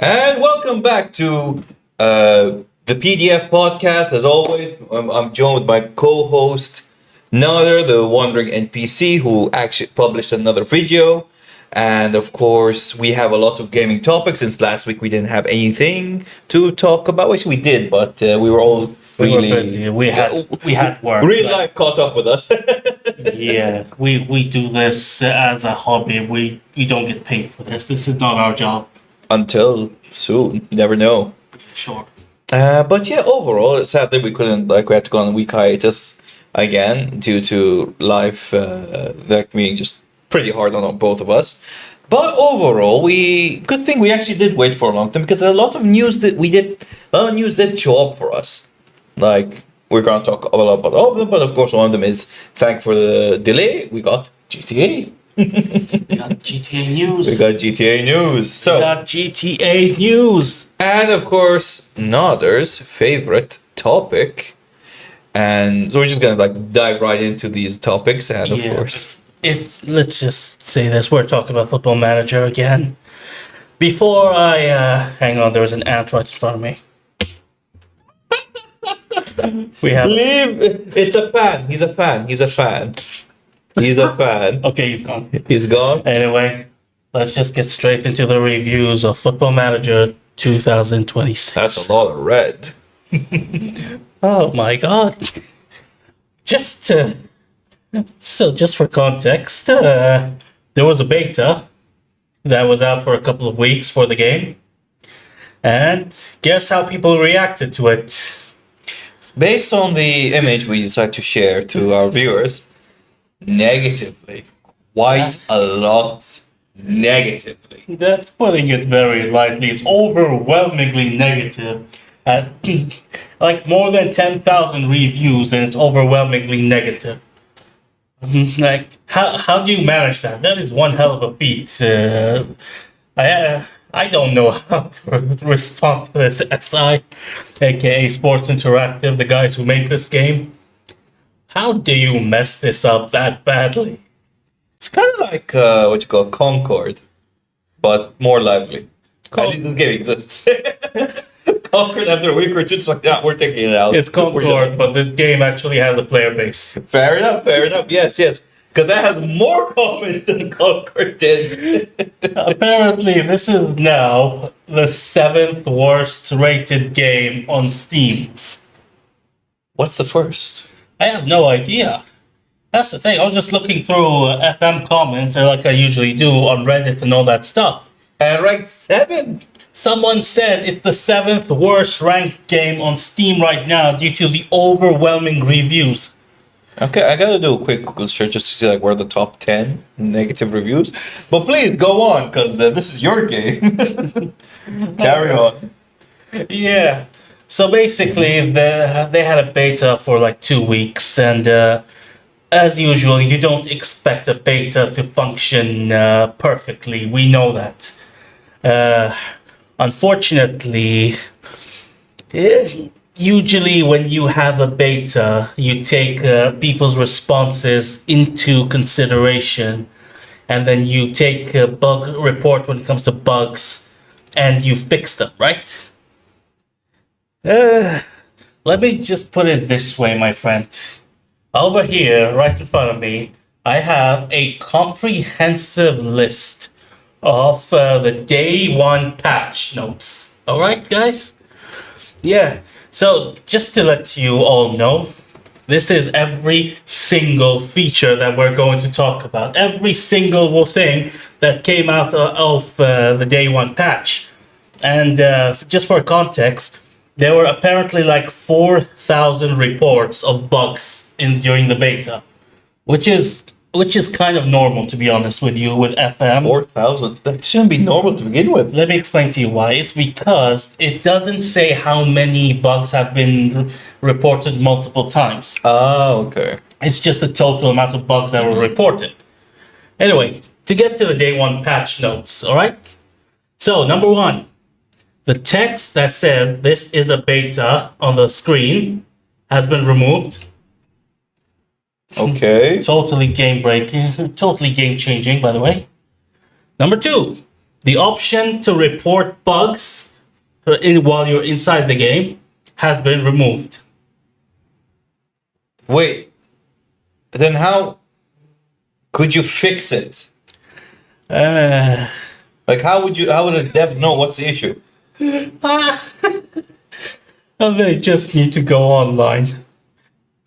And welcome back to the PDF podcast. As always, I'm joined with my co-host, Nader, the Wandering NPC, who actually published another video. And of course, we have a lot of gaming topics. Since last week, we didn't have anything to talk about. Which we did, but we were all really busy. We had work. Real life caught up with us. Yeah, we do this as a hobby. We don't get paid for this. This is not our job. Until soon, you never know. Sure. But yeah, overall, it's sad that we couldn't, we had to go on a week hiatus again due to life that being just pretty hard on both of us. But overall, good thing we actually did wait for a long time, because a lot of news did show up for us. Like, we're going to talk about all of them, but of course one of them is, thank for the delay, we got GTA. We got GTA news. We got GTA news. We got GTA news. And of course, Nader's favorite topic. And so we're just gonna dive right into these topics. And of course, let's just say this: we're talking about Football Manager again. Before I hang on, there was an ant right in front of me. It's a fan. He's a fan. He's a fan. He's a fan. Okay, he's gone. He's gone. Anyway, let's just get straight into the reviews of Football Manager 2026. That's a lot of red. Oh my god. Just for context, there was a beta that was out for a couple of weeks for the game. And guess how people reacted to it? Based on the image we decided to share to our viewers, negatively. Quite a lot negatively. That's putting it very lightly. It's overwhelmingly negative. Like more than 10,000 reviews, and it's overwhelmingly negative. Like, how do you manage that? That is one hell of a feat. I don't know how to respond to this. SI, aka Sports Interactive, the guys who make this game. How do you mess this up that badly? It's kind of like what you call Concord, but more lively. At least this game exists. Concord, after a week or two, just like, yeah, we're taking it out. It's Concord, but this game actually has a player base. Fair enough. Yes. Because that has more comments than Concord did. Apparently, this is now the 7th worst rated game on Steam. What's the first? I have no idea. That's the thing. I was just looking through FM comments, like I usually do on Reddit and all that stuff. And ranked 7th. Someone said it's the 7th worst ranked game on Steam right now due to the overwhelming reviews. Okay, I gotta do a quick Google search just to see where the top 10 negative reviews. But please go on, because this is your game. Carry on. Yeah. So basically, they had a beta for 2 weeks, and as usual, you don't expect a beta to function perfectly. We know that. Unfortunately, usually when you have a beta, you take people's responses into consideration, and then you take a bug report when it comes to bugs, and you fix them, right? Let me just put it this way, my friend. Over here, right in front of me, I have a comprehensive list of the day one patch notes. All right, guys? Yeah. So just to let you all know, this is every single feature that we're going to talk about. Every single thing that came out of the day one patch. And just for context, there were apparently 4,000 reports of bugs during the beta, which is kind of normal, to be honest with you, with FM. 4,000? That shouldn't be normal to begin with. Let me explain to you why. It's because it doesn't say how many bugs have been reported multiple times. Oh, okay. It's just the total amount of bugs that were reported. Anyway, to get to the day one patch notes, all right? So, number one, the text that says this is a beta on the screen has been removed. Okay. Totally game breaking, totally game changing, by the way. Number two, The option to report bugs while you're inside the game has been removed. Wait. Then how could you fix it? Like, how would a dev know what's the issue? And they just need to go online.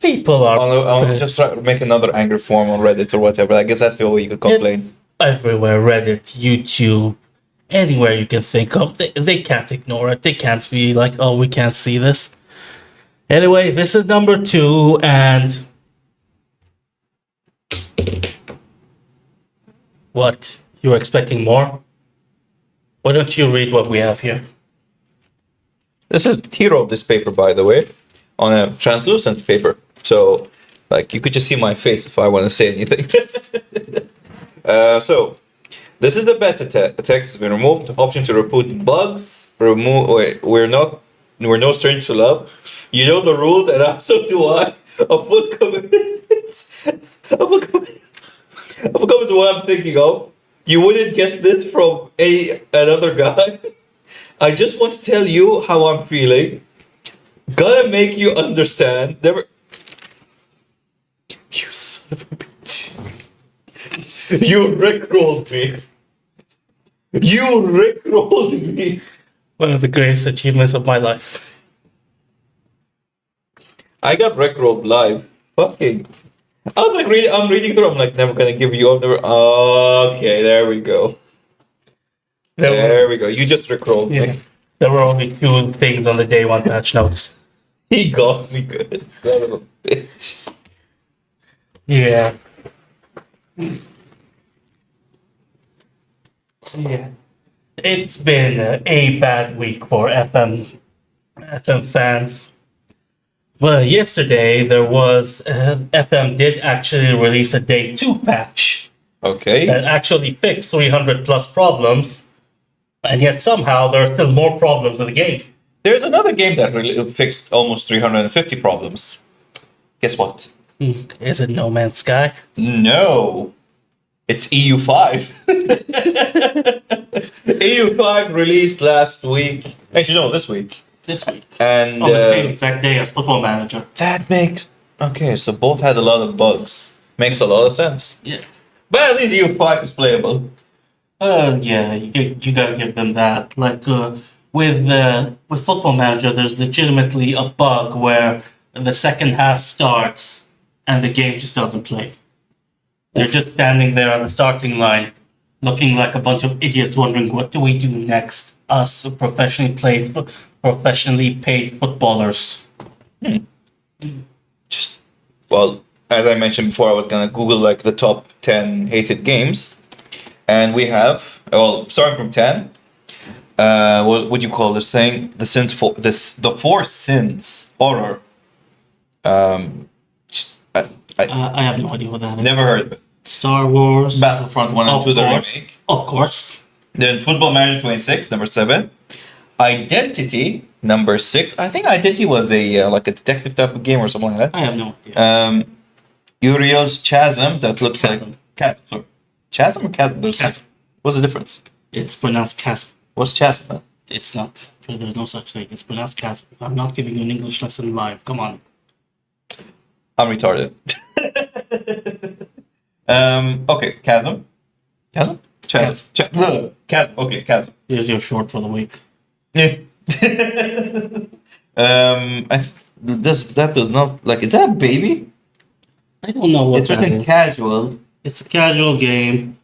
People are I'll just try to make another angry form on Reddit or whatever. I guess that's the way you could complain. everywhere. Reddit, YouTube, anywhere you can think of. They can't ignore it. They can't be like, oh, we can't see this. Anyway, this is number 2, and what? You were expecting more? Why don't you read what we have here? This is he wrote this paper, by the way, on a translucent paper. So, like, you could just see my face if I want to say anything. So, this is the beta text has been removed. Option to report bugs. Wait, we're no stranger to love. You know the rules, and so do I. A full commitment. A full commitment to what I'm thinking of. You wouldn't get this from another guy. I just want to tell you how I'm feeling. Gotta make you understand. Never. You son of a bitch. You rickrolled me. You rickrolled me. One of the greatest achievements of my life. I got rickrolled live. Fucking. I was like, I'm reading through. I'm like, never gonna give you up. Never. Okay, there we go. There we go. You just rickrolled me. There were only 2 things on the day 1 patch notes. He got me good. Son of a bitch. Yeah. Yeah. It's been a bad week for FM fans. Well, yesterday there was FM did actually release a day 2 patch Okay. that actually fixed 300 plus problems, and yet somehow there are still more problems in the game. There's another game that really fixed almost 350 problems. Guess what? Is it No Man's Sky? No. It's EU5. EU5 released last week. Actually, no, this week. This week. And On the same exact day as Football Manager. that makes... Okay, so both had a lot of bugs. Makes a lot of sense. Yeah. But at least EU5 is playable. Yeah, you gotta give them that. Like, with Football Manager, there's legitimately a bug where the second half starts and the game just doesn't play. They're just standing there on the starting line, looking like a bunch of idiots, wondering what do we do next? Us professionally paid footballers. Just... Well, as I mentioned before, I was gonna Google like the top 10 hated games. And we have... Well, starting from 10. What would you call this thing? The 4 Sins horror. I have no idea what that is. Never heard of it. Star Wars. Battlefront 1 and 2, the remake. Of course. Then Football Manager 26, number 7. Identity, number 6. I think Identity was a like a detective type of game or something like that. I have no idea. Uriel's Chasm, that looks Chasm. like... Chasm, sorry. Chasm or Chasm? Chasm. What's the difference? It's pronounced chasm. What's Chasm? Huh? It's not. There's no such thing. It's pronounced chasm. I'm not giving you an English lesson live. Come on. I'm retarded. Okay, Chasm. Chasm? Chasm. Chasm. Okay, Chasm. Here's your short for the week. Yeah. That does not like. Is that a baby? I don't know what It's that written is. casual. It's a casual game.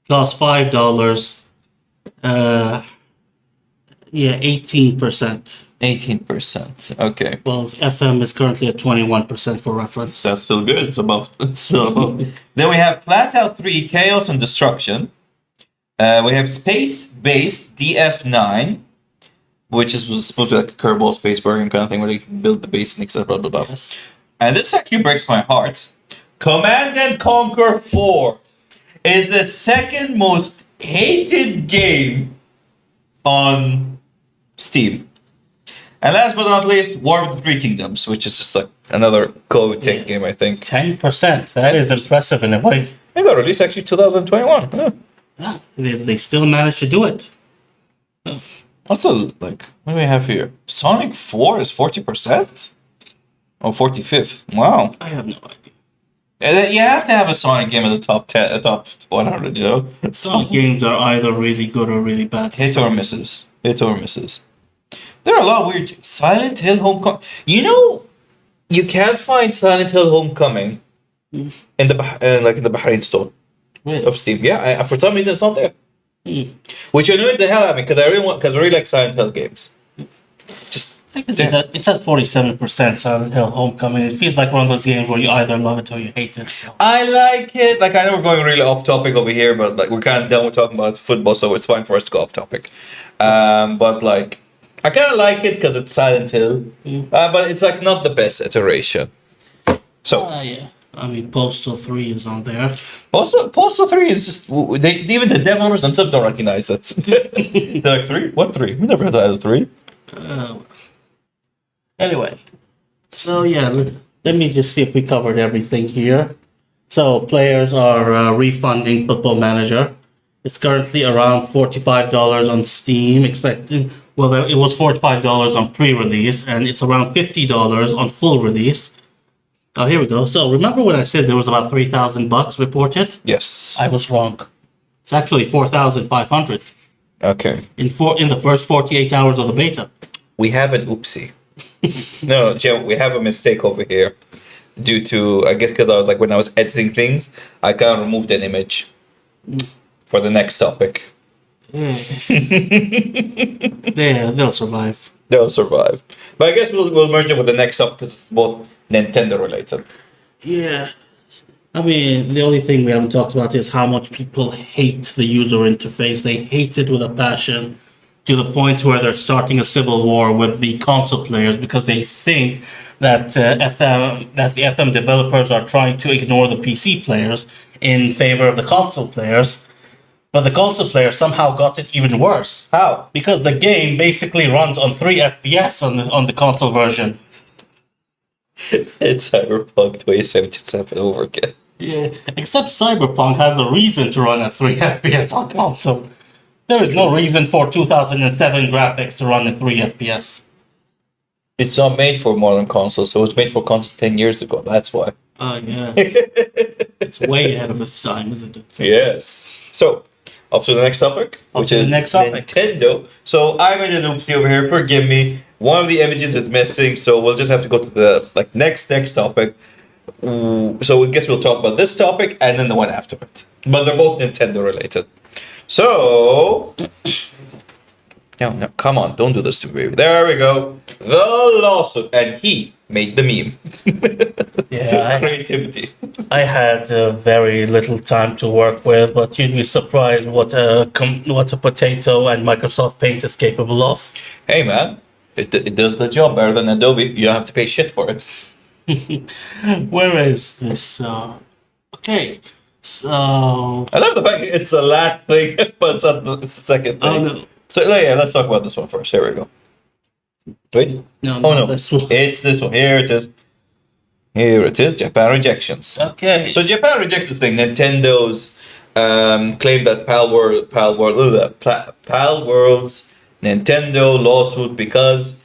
Costs $5. Yeah, 18%. 18%. Okay, Well, FM is currently at 21% for reference. that's still good. It's above. It's still above. Then we have Flat Out 3 Chaos and Destruction. We have Space Based DF9, which was supposed to be like a curveball space version kind of thing where you can build the base and etc. Blah blah blah. Yes. And this actually breaks my heart. Command and Conquer 4 is the second most hated game on Steam. And last but not least, War of the Three Kingdoms, which is just like another COVID tech game, I think. 10%. That is impressive in a way. It got released actually 2021. Yeah. Yeah, they still managed to do it. What's the like? What do we have here? Sonic 4 is 40%. Oh, 45th. Wow. I have no idea. You have to have a Sonic game in the top 10, top 100. You know, Some games are either really good or really bad. hit or misses. Hit or misses. There are a lot of weird Silent Hill Homecoming. You know, you can't find Silent Hill Homecoming in the like in the Bahrain store Really? of Steam. Yeah, for some reason it's not there. Hmm. Which annoys the hell out of me because I really like Silent Hill games. Just I think it's at 47% Silent Hill Homecoming. It feels like one of those games where you either love it or you hate it. So. I like it. Like I know we're going really off topic over here, but like we're kind of done with talking about football, so it's fine for us to go off topic. But like I kind of like it because it's Silent Hill, but it's like not the best iteration. So Yeah. I mean, Postal 3 is on there. Postal 3 is just even the developers themselves don't recognize it. They're like 3? What 3? We never had a 3. Anyway, so yeah, let me just see if we covered everything here. So players are refunding Football Manager. It's currently around $45 on Steam. Well, it was $45 on pre-release, and it's around $50 on full release. Oh, here we go. So remember when I said there was about 3,000 bucks reported? Yes. I was wrong. It's actually 4,500 Okay. in the first 48 hours of the beta. We have an oopsie. No, Jim, we have a mistake over here. Due to, I guess, because I was like, when I was editing things, I kind of removed an image for the next topic. They'll survive. They'll survive. But I guess we'll merge it with the next topic because it's both Nintendo related. Yeah. I mean, the only thing we haven't talked about is how much people hate the user interface. They hate it with a passion to the point where they're starting a civil war with the console players because they think that the FM developers are trying to ignore the PC players in favor of the console players. But the console players somehow got it even worse. How? Because the game basically runs on 3 FPS on the console version. It's Cyberpunk 2077 over again. Yeah, except Cyberpunk has a reason to run at 3 FPS on console. There is no reason for 2007 graphics to run at 3 FPS. It's not made for modern consoles, so it was made for consoles 10 years ago. That's why. Yeah. It's way ahead of its time, isn't it? Yes. So, off to the next topic, which is Nintendo. So, I made an oopsie over here. Forgive me. One of the images is missing, so we'll just have to go to the next topic. So, I guess we'll talk about this topic and then the one after it. But they're both Nintendo related. So, no, come on, don't do this to me, baby. There we go. The lawsuit, and he made the meme. Yeah, Creativity. I had very little time to work with, but you'd be surprised what a potato and Microsoft Paint is capable of. Hey man, it does the job better than Adobe. You don't have to pay shit for it. Where is this? Okay, so I love the fact it's the last thing, but it's the second thing. oh no, So yeah, let's talk about this one first. Here we go. Wait. no, Oh no, this one. it's this one. Here it is. Here it is. Japan rejections. Okay, So Japan rejects this thing. Nintendo's claim that Palworld's Nintendo lawsuit because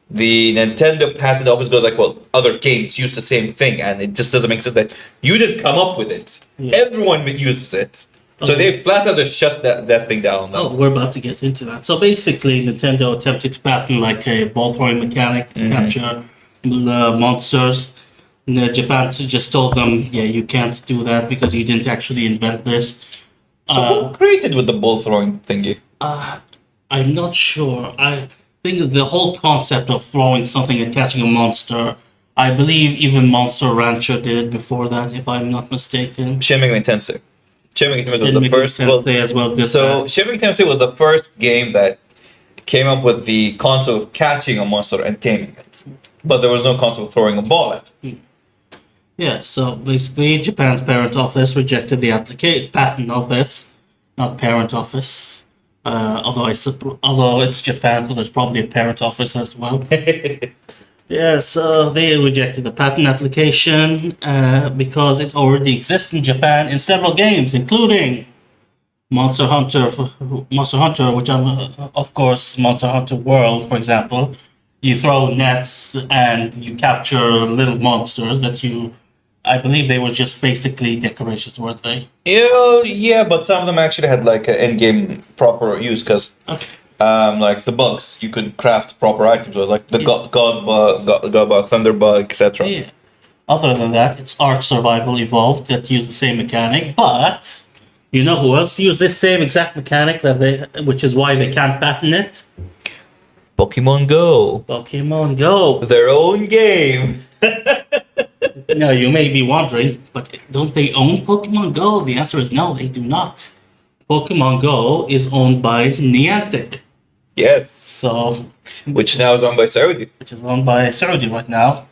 the Nintendo patent office goes like, well, other games use the same thing, and it just doesn't make sense that you didn't come up with it. Yeah. Everyone uses it. So Okay. they flat out just shut that thing down. oh, we're about to get into that. So basically, Nintendo attempted to patent like a ball throwing mechanic to capture monsters. And, Japan just told them, yeah, you can't do that because you didn't actually invent this. So who created with the ball throwing thingy? I'm not sure. I think the whole concept of throwing something and catching a monster, I believe even Monster Rancher did it before that, if I'm not mistaken. Shin Megami Tensei. Shin Megami Tensei was Shin the Megami first. Tensei as well did So that. Shin Megami Tensei was the first game that came up with the concept of catching a monster and taming it, but there was no concept of throwing a ball at it. Yeah, so basically Japan's parent office rejected the patent office, not parent office. Although it's Japan, so there's probably a parent office as well. Yeah, so they rejected the patent application because it already exists in Japan in several games, including Monster Hunter, which I'm, of course, Monster Hunter World, for example, you throw nets and you capture little monsters that you, I believe they were just basically decorations, weren't they? Yeah, but some of them actually had like an in-game proper use because, Okay. like the bugs, you could craft proper items with, like the Yeah. God bug, Thunder bug, etc. Yeah. Other than that, it's Ark Survival Evolved that use the same mechanic, but you know who else used this same exact mechanic which is why they can't patent it? Pokemon Go, Pokemon Go. their own game. Now you may be wondering, but don't they own Pokemon Go? The answer is no, they do not. Pokemon Go is owned by Niantic, Yes, so which now is owned by Saudi. which is owned by Saudi right now.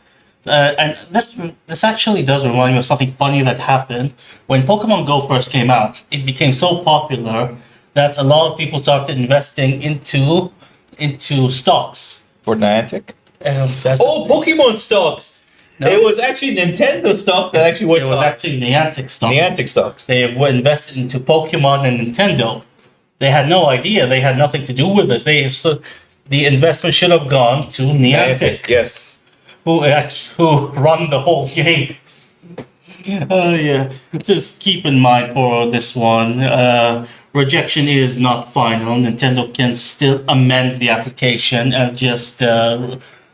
And this actually does remind me of something funny that happened when Pokemon Go first came out. It became so popular that a lot of people started investing into stocks. For Niantic. That's Oh, Pokemon stocks! No. It was actually Nintendo stocks that actually went it was up. actually Niantic stocks. Niantic stocks. They were invested into Pokemon and Nintendo. They had no idea. They had nothing to do with this. The investment should have gone to Niantic, Yes. who run the whole game. Yeah. Just keep in mind for this one, rejection is not final. Nintendo can still amend the application and just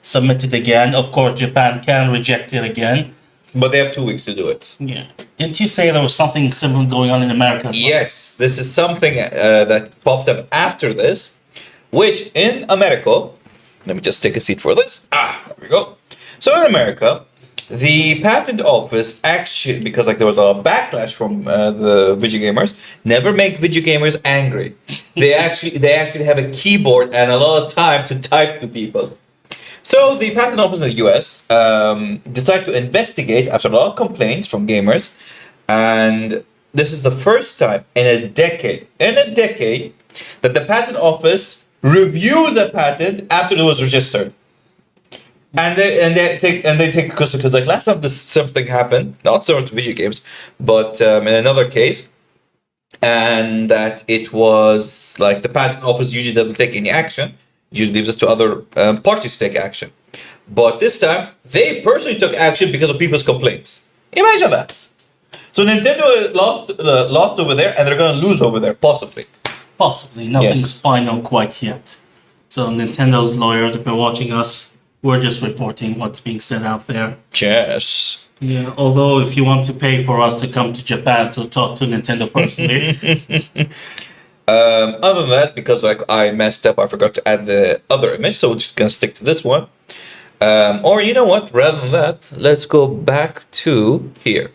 submit it again. Of course, Japan can reject it again. But they have 2 weeks to do it. Yeah. Didn't you say there was something similar going on in America as well? Yes, this is something that popped up after this, which in America, let me just take a seat for this. There we go. So in America, the patent office actually, because like there was a backlash from the video gamers, never make video gamers angry. They actually have a keyboard and a lot of time to type to people. So the patent office in the US decided to investigate after a lot of complaints from gamers, and this is the first time in a decade that the patent office reviews a patent after it was registered. And they take because like last time this something happened, not so much video games, but in another case, and that it was like the patent office usually doesn't take any action, usually leaves it to other parties to take action. But this time they personally took action because of people's complaints. Imagine that. So Nintendo lost over there, and they're gonna lose over there possibly. Possibly. Nothing's Yes. final quite yet. So Nintendo's lawyers, if you're watching us, we're just reporting what's being said out there. Yes. Yeah. Although if you want to pay for us to come to Japan to talk to Nintendo personally, Other than that, because like I messed up, I forgot to add the other image, so we're just gonna stick to this one. Or you know what? Rather than that, let's go back to here.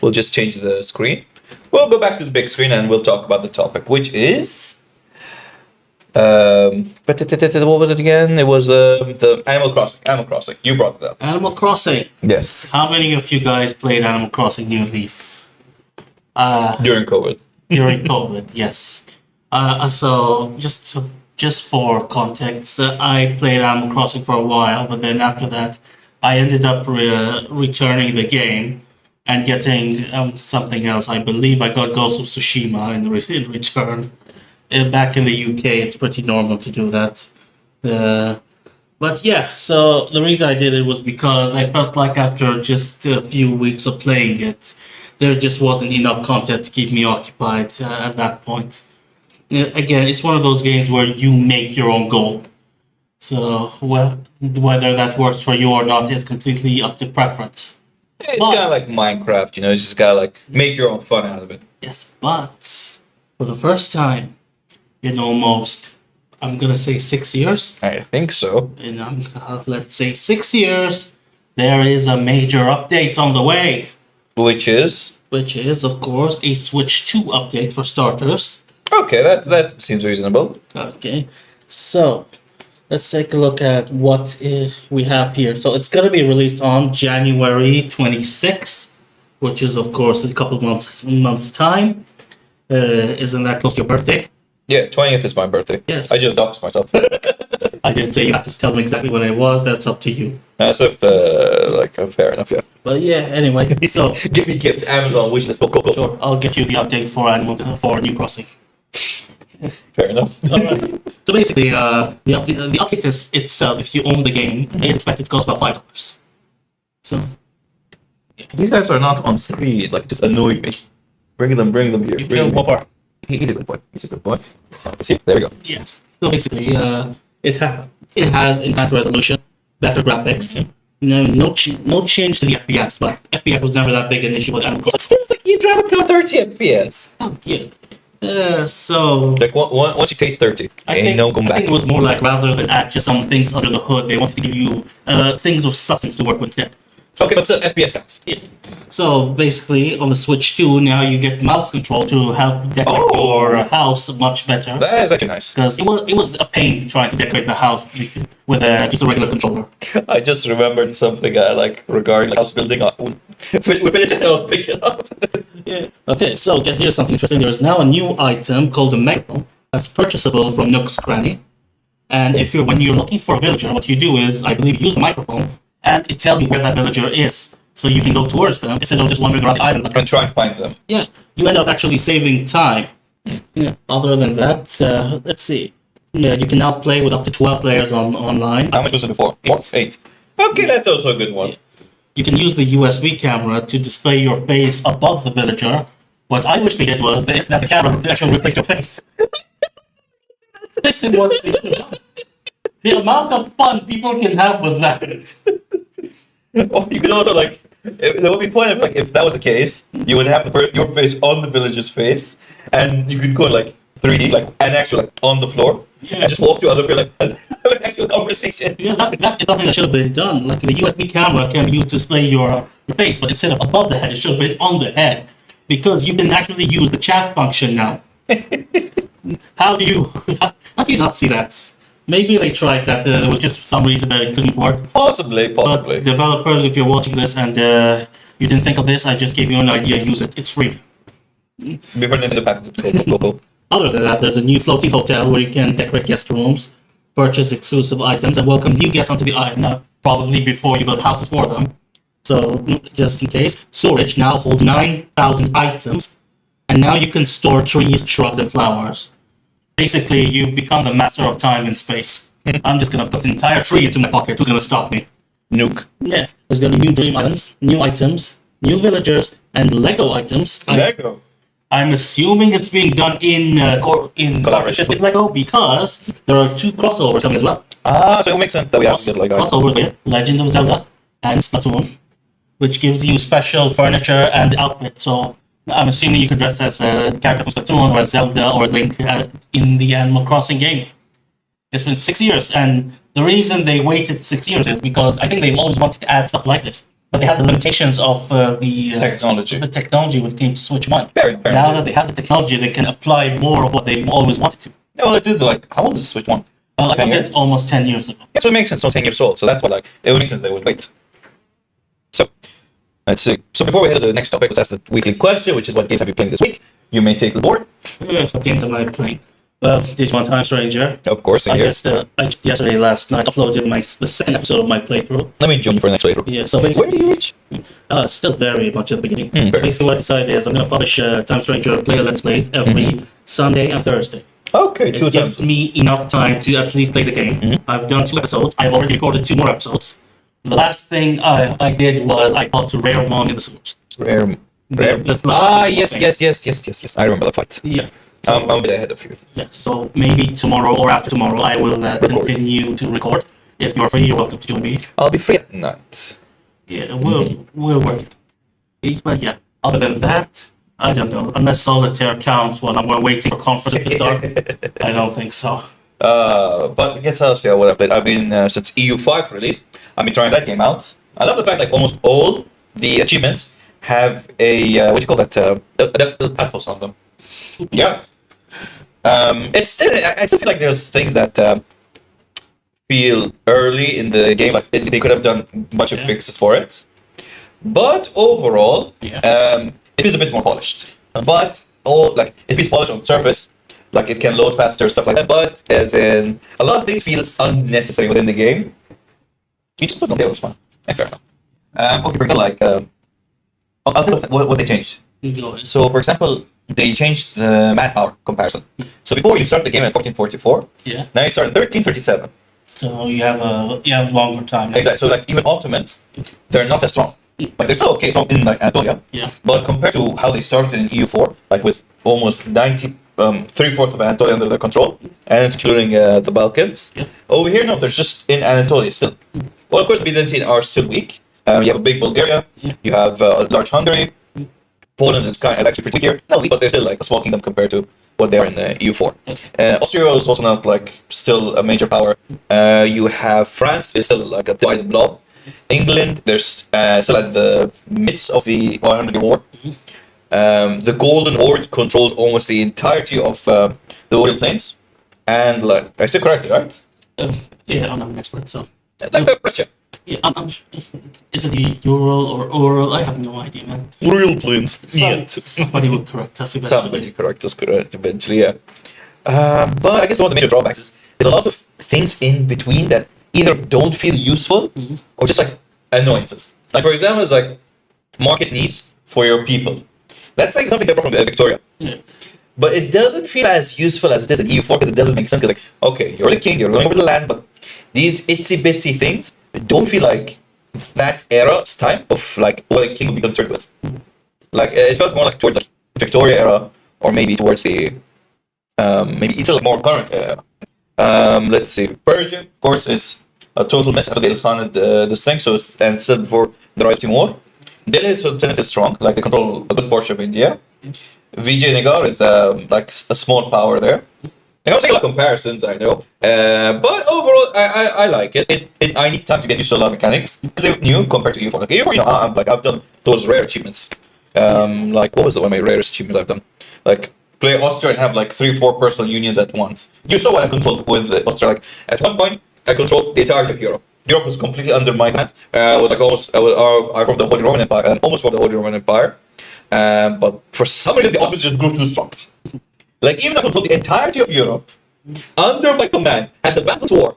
We'll just change the screen. We'll go back to the big screen and we'll talk about the topic, which is what was it again? It was the Animal Crossing. Animal Crossing. You brought it up. Animal Crossing. Yes. How many of you guys played Animal Crossing New Leaf? During COVID. During COVID, yes. So just for context, I played Animal Crossing for a while, but then after that, I ended up returning the game and getting something else. I believe I got Ghost of Tsushima in return. Back in the UK, it's pretty normal to do that. But yeah, so the reason I did it was because I felt like after just a few weeks of playing it, there just wasn't enough content to keep me occupied at that point. Again, it's one of those games where you make your own goal. So whether that works for you or not is completely up to preference. It's kind of like Minecraft, you know. You just gotta like make your own fun out of it. Yes, but for the first time in almost, I'm gonna say 6 years. I think so. In let's say 6 years, there is a major update on the way. Which is Of course a Switch 2 update for starters. okay. That seems reasonable. Okay, so let's take a look at what we have here. So it's gonna be released on January 26th, which is of course in a couple of months time. Isn't that close to your birthday? Yeah, 20th is my birthday. Yes. I just doxed myself. I didn't say you have to tell them exactly when it was. That's up to you. As if fair enough. Yeah. But yeah, anyway. So Give me gifts. Amazon wishlist. Go. sure, I'll get you the update for New Crossing. Fair enough. Alright. So basically, the update is itself, if you own the game, is expected to cost about $5. So These guys are not on screen, like just annoying me. Bring them here. you Bring can them. Whopper. He's a good boy. See, there we go. Yes. So basically, it has enhanced resolution, better graphics. No change to the FPS, but FPS was never that big an issue with Animal It Crossing. seems like you'd rather play on 30 FPS. Oh, yeah. So Like once you taste 30, I ain't think, no going I back. think it was more like rather than add just some things under the hood, they wanted to give you things of substance to work with instead. Okay, but still FPS counts. Yeah. So basically, on the Switch 2, now you get mouse control to help decorate your house much better. That is actually nice. Because it was a pain trying to decorate the house with just a regular controller. I just remembered something like regarding house building. We finished it. I'll pick it up. Yeah. Okay, so here's something interesting. There is now a new item called the megaphone that's purchasable from Nook's Cranny. And when you're looking for a villager, what you do is, I believe, use the microphone, and it tells you where that villager is. So you can go towards them instead of just wandering around the island. And trying to find them. Yeah, you end up actually saving time. Yeah. Other than that, let's see. Yeah, you can now play with up to 12 players online. How much was it before? 8. Okay, that's also a good one. You can use the USB camera to display your face above the villager. What I wish they did was that the camera would actually reflect your face. This is what they should have done. The amount of fun people can have with that. Or you could also there would be point if that was the case, you would have your face on the villager's face, and you could go 3D and actually on the floor, and just walk to other people and have an actual conversation. Yeah, that is something that should have been done. Like the USB camera can be used to display your face, but instead of above the head, it should have been on the head, because you can actually use the chat function now. How do you not see that? Maybe they tried that. There was just some reason that it couldn't work. Possibly. But developers, if you're watching this and you didn't think of this, I just gave you an idea. Use it. It's free. Before the patents. Go. Other than that, there's a new floating hotel where you can decorate guest rooms, purchase exclusive items, and welcome new guests onto the island, probably before you build houses for them. So, just in case, storage now holds 9,000 items, and now you can store trees, shrubs, and flowers. Basically, you've become the master of time and space. I'm just gonna put an entire tree into my pocket. Who's gonna stop me? Nuke. Yeah, there's gonna be new dream islands, new items, new villagers, and Lego items. Lego. I'm assuming it's being done in collaboration with Lego, because there are 2 crossovers coming as well. So it makes sense that we have to get Crossover with Legend of Zelda and Splatoon, which gives you special furniture and outfit. So I'm assuming you can dress as a character from Splatoon or as Zelda or as Link in the Animal Crossing game. It's been 6 years, and the reason they waited 6 years is because I think they've always wanted to add stuff like this, but they had the limitations of the technology when it came to Switch 1. Fair Now that they have the technology, they can apply more of what they always wanted to. No, it is how old is the Switch 1? I think almost 10 years ago. Yeah, so it makes sense. So 10 years old. So that's why it would make sense they would wait. So let's see. So before we head to the next topic, let's ask the weekly question, which is what games have you played this week? You may take the board. What games am I playing? Digimon Time Stranger. Of course, I just last night uploaded the second episode of my playthrough. Let me join you for the next playthrough. Yeah, so basically, Where do you reach? Still very much at the beginning. Fair. Basically, what I decided is I'm going to publish Time Stranger Player Let's Plays every Sunday and Thursday. Okay, It 2 gives times. me enough time to at least play the game. I've done 2 episodes. I've already recorded 2 more episodes. The last thing I did was I fought to Rare Mon in the sewers. Rare. Let's look. Yes. I remember the fight. Yeah. I'm a bit ahead of you. Yeah, so maybe tomorrow or after tomorrow I will continue to record. If you're free, you're welcome to join me. I'll be free at night. Yeah, we'll work it. But yeah, other than that, I don't know. Unless Solitaire counts while I'm waiting for conferences to start, I don't think so. But I guess I'll see what I've played. I've been, since EU5 released, I've been trying that game out. I love the fact almost all the achievements have a, what do you call that, the pathos on them. Yeah. I still feel like there's things that feel early in the game, they could have done a bunch of fixes for it. But overall, it feels a bit more polished. But it feels polished on the surface, it can load faster, stuff like that. But as in, a lot of things feel unnecessary within the game. You just put on there, it's fun. Fair enough. Okay, for example, I'll tell you what they changed. Go ahead. So, for example, they changed the manpower comparison. So before you start the game at 1444, Yeah. now you start at 1337. So you have longer time. Exactly. So like even ultimates, they're not as strong. Like they're still okay, strong in like Anatolia. Yeah. But compared to how they started in EU4, like with almost 90, 3/4 of Anatolia under their control, and including the Balkans. Yeah. Over here, no, they're just in Anatolia still. Well, of course, Byzantine are still weak. You have a big Bulgaria. Yeah. You have a large Hungary. Poland is actually pretty weak here. No, weak, but they're still like a small kingdom compared to what they are in EU4. Okay. Austria is also not like still a major power. You have France is still like a divided blob. England, there's still at the midst of the 100 War. The Golden Horde controls almost the entirety of the Orient Plains. And like I said correctly, right? Yeah, I'm not an expert, so. Like the Russia. Yeah, is it the Ural or Oral? I have no idea, man. Orient Plains. Somebody will correct us eventually. Somebody correct us correct eventually, yeah. But I guess one of the major drawbacks is there's a lot of things in between that either don't feel useful or just like annoyances. Like for example, it's like market needs for your people. That's like something different from Victoria. Yeah. But it doesn't feel as useful as it is in EU4 because it doesn't make sense. Because like, okay, you're the king, you're ruling over the land, but these itsy bitsy things don't feel like that era's time of like what a king would be concerned with. Like it felt more like towards like Victoria era or maybe towards the maybe it's like more current era. Let's see, Persia, of course, is a total mess after they Khanate this thing. So it's and still before the rise of Timur. Delhi's Sultanate is strong, like they control a good portion of India. Vijayanagar is like a small power there. I don't take a lot of comparisons, I know, but overall, I like it. I need time to get used to a lot of mechanics because it's new compared to EU4. Like EU4, you know, I've done those rare achievements. Like what was one of my rarest achievements I've done? Like play Austria and have like 3-4 personal unions at once. You saw what I controlled with Austria. Like at one point, I controlled the entirety of Europe. Europe was completely under my command. Was like almost I from the Holy Roman Empire, almost from the Holy Roman Empire. But for some reason, the Ottomans just grew too strong. Like even though I controlled the entirety of Europe under my command and the Battles War,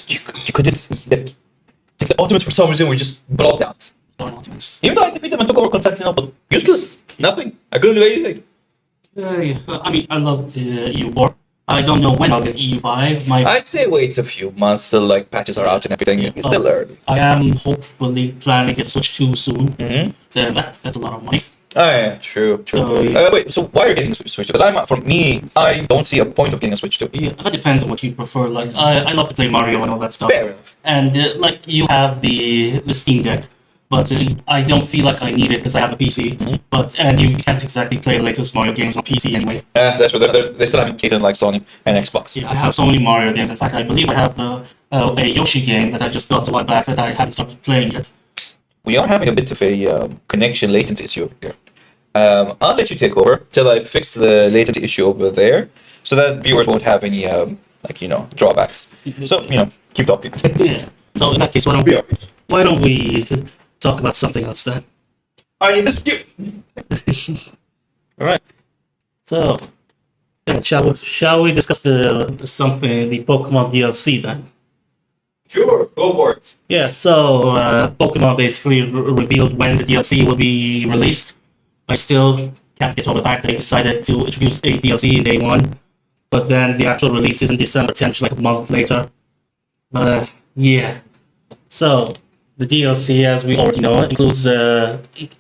you couldn't. Like, the Ottomans for some reason were just blocked out. Even though I defeated them and took over Constantinople, useless. Nothing. I couldn't do anything. Yeah. I mean, I love the EU4. I don't know when I'll get EU5. I'd say wait a few months till like patches are out and everything. It's still early. I am hopefully planning to switch too soon. So that's a lot of money. Oh yeah, true. So, wait, so why are you getting a Switch? Because for me, I don't see a point of getting a Switch 2. Yeah, that depends on what you prefer. Like, I love to play Mario and all that stuff. Fair enough. And like, you have the Steam Deck, but I don't feel like I need it because I have a PC. And you can't exactly play the latest Mario games on PC anyway. That's true. They still haven't catered like Sony and Xbox. Yeah, I have so many Mario games. In fact, I believe I have a Yoshi game that I just got a while back that I haven't started playing yet. We are having a bit of a connection latency issue over here. I'll let you take over till I fix the latency issue over there, so that viewers won't have any drawbacks. So keep talking. Yeah. So in that case, why don't we talk about something else then? I dispute. All right. So, yeah, shall we discuss the Pokemon DLC then? Sure, go for it. Yeah. So Pokemon basically revealed when the DLC will be released. I still can't get over the fact that they decided to introduce a DLC in day one, but then the actual release is in December 10th, like a month later. Yeah. So, the DLC, as we already know, includes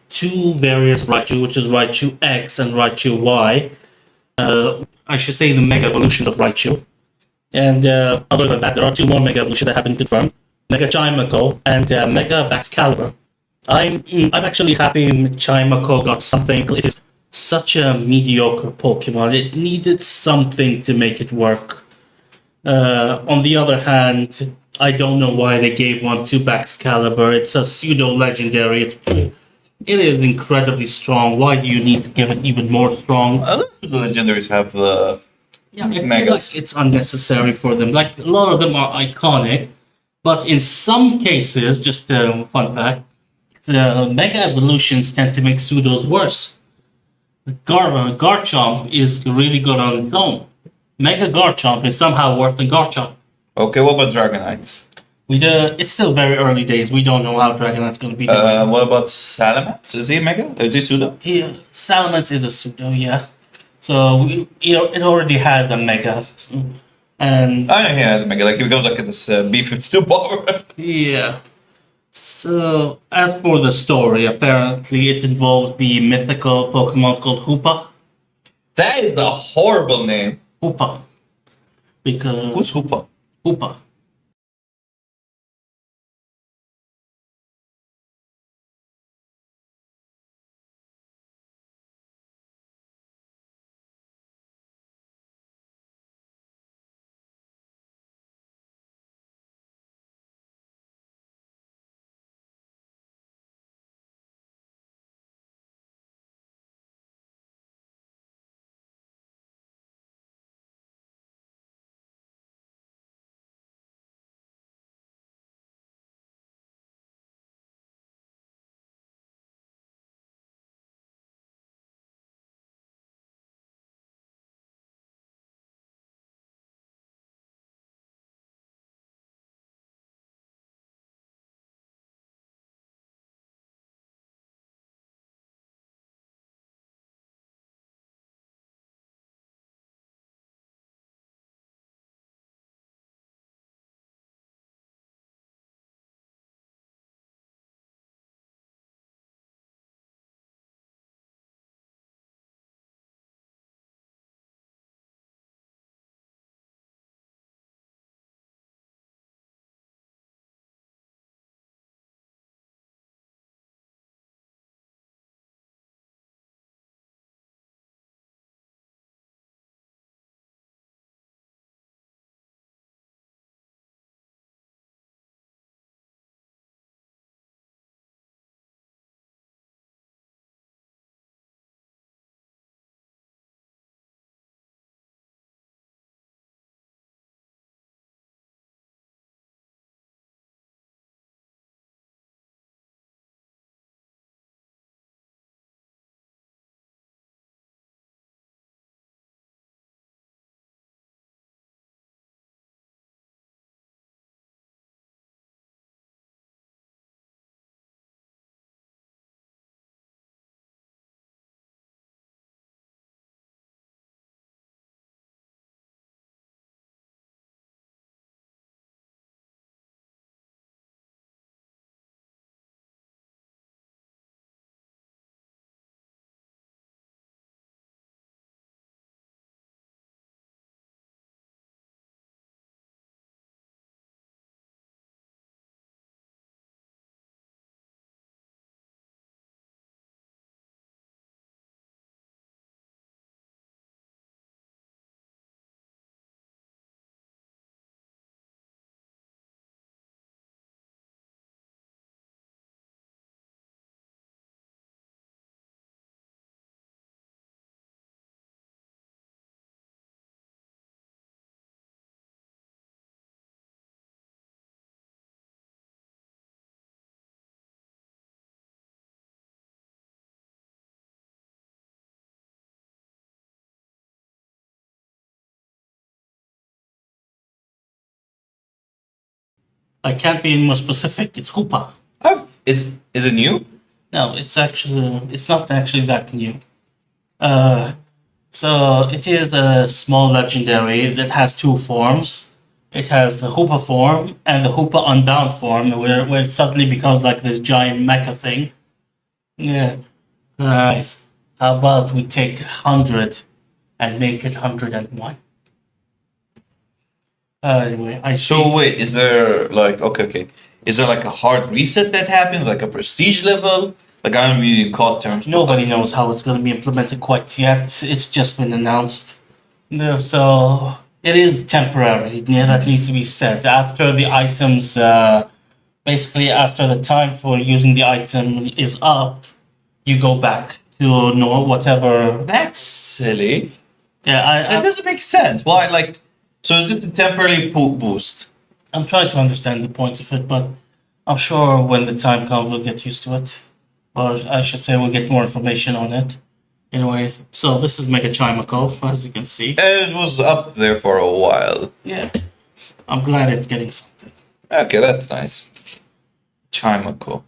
two various Raichu, which is Raichu X and Raichu Y. I should say the Mega Evolution of Raichu. And other than that, there are two more Mega Evolutions that have been confirmed. Mega Chimeco and Mega Baxcalibur. I'm actually happy Chimeco got something. It is such a mediocre Pokemon. It needed something to make it work. On the other hand, I don't know why they gave one to Baxcalibur. It's a pseudo-legendary. It is incredibly strong. Why do you need to give it even more strong? I love the legendaries have the Megas. Like it's unnecessary for them. Like a lot of them are iconic, but in some cases, just a fun fact, the Mega Evolutions tend to make pseudos worse. Garchomp is really good on its own. Mega Garchomp is somehow worse than Garchomp. Okay, what about Dragonite? It's still very early days. We don't know how Dragonite's going to be doing. What about Salamence? Is he Mega? Is he Pseudo? Salamence is a pseudo, yeah. So it already has a Mega. And I know he has a Mega. Like he becomes like this B52 power. yeah. So, as for the story, apparently it involves the mythical Pokemon called Hoopa. That is a horrible name. Hoopa. Because... Who's Hoopa? Hoopa. I can't be any more specific. It's Hoopa. Is it new? No, it's not actually that new. Uh, so it is a small legendary that has two forms. It has the Hoopa form and the Hoopa Unbound form, where it suddenly becomes like this giant mecha thing. Yeah. Guys, how about we take 100 and make it 101? Anyway, I see. So wait, is there like okay? Is there like a hard reset that happens, like a prestige level? Like I don't really caught terms. Nobody knows how it's going to be implemented quite yet. It's just been announced. No, so it is temporary. Yeah, that needs to be said. After the items, basically after the time for using the item is up, you go back to know whatever. That's silly. Yeah, That doesn't make sense. Why? Like, so is it a temporary boost? I'm trying to understand the point of it, but I'm sure when the time comes, we'll get used to it. Or I should say, we'll get more information on it. Anyway, so this is Mega Chimico, as you can see. It was up there for a while. Yeah, I'm glad it's getting something. Okay, that's nice. Chimaco.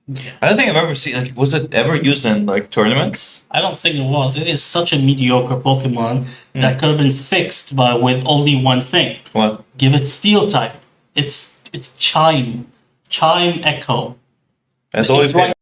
Yeah. I don't think I've ever seen. Like, was it ever used in like tournaments? I don't think it was. It is such a mediocre Pokemon Hmm. that could have been fixed by with only one thing. What? Give it Steel type. It's Chime Echo. That's always It's right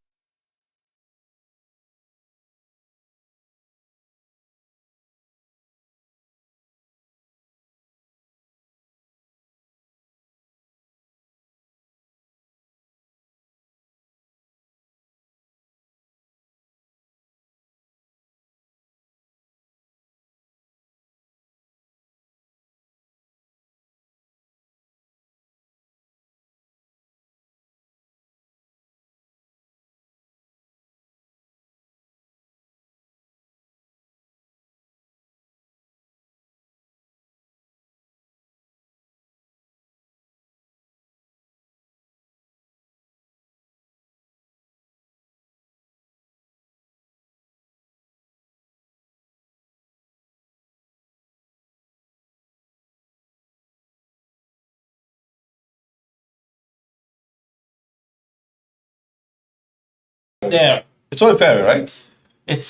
there. It's only fairy, right? It's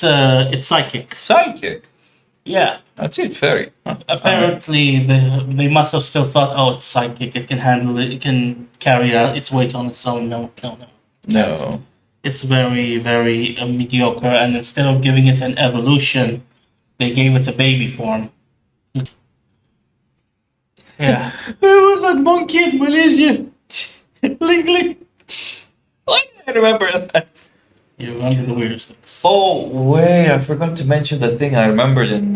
psychic. Psychic. Yeah. That's it, fairy. Huh. Apparently, they must have still thought, oh, it's psychic. It can handle it. It can carry out its weight on its own. No. No. It's very, very mediocre. And instead of giving it an evolution, they gave it a baby form. Yeah. Where was that monkey in Malaysia? Ling Ling. Why did I remember that? You remember the weirdest things. Oh, wait, I forgot to mention the thing I remembered in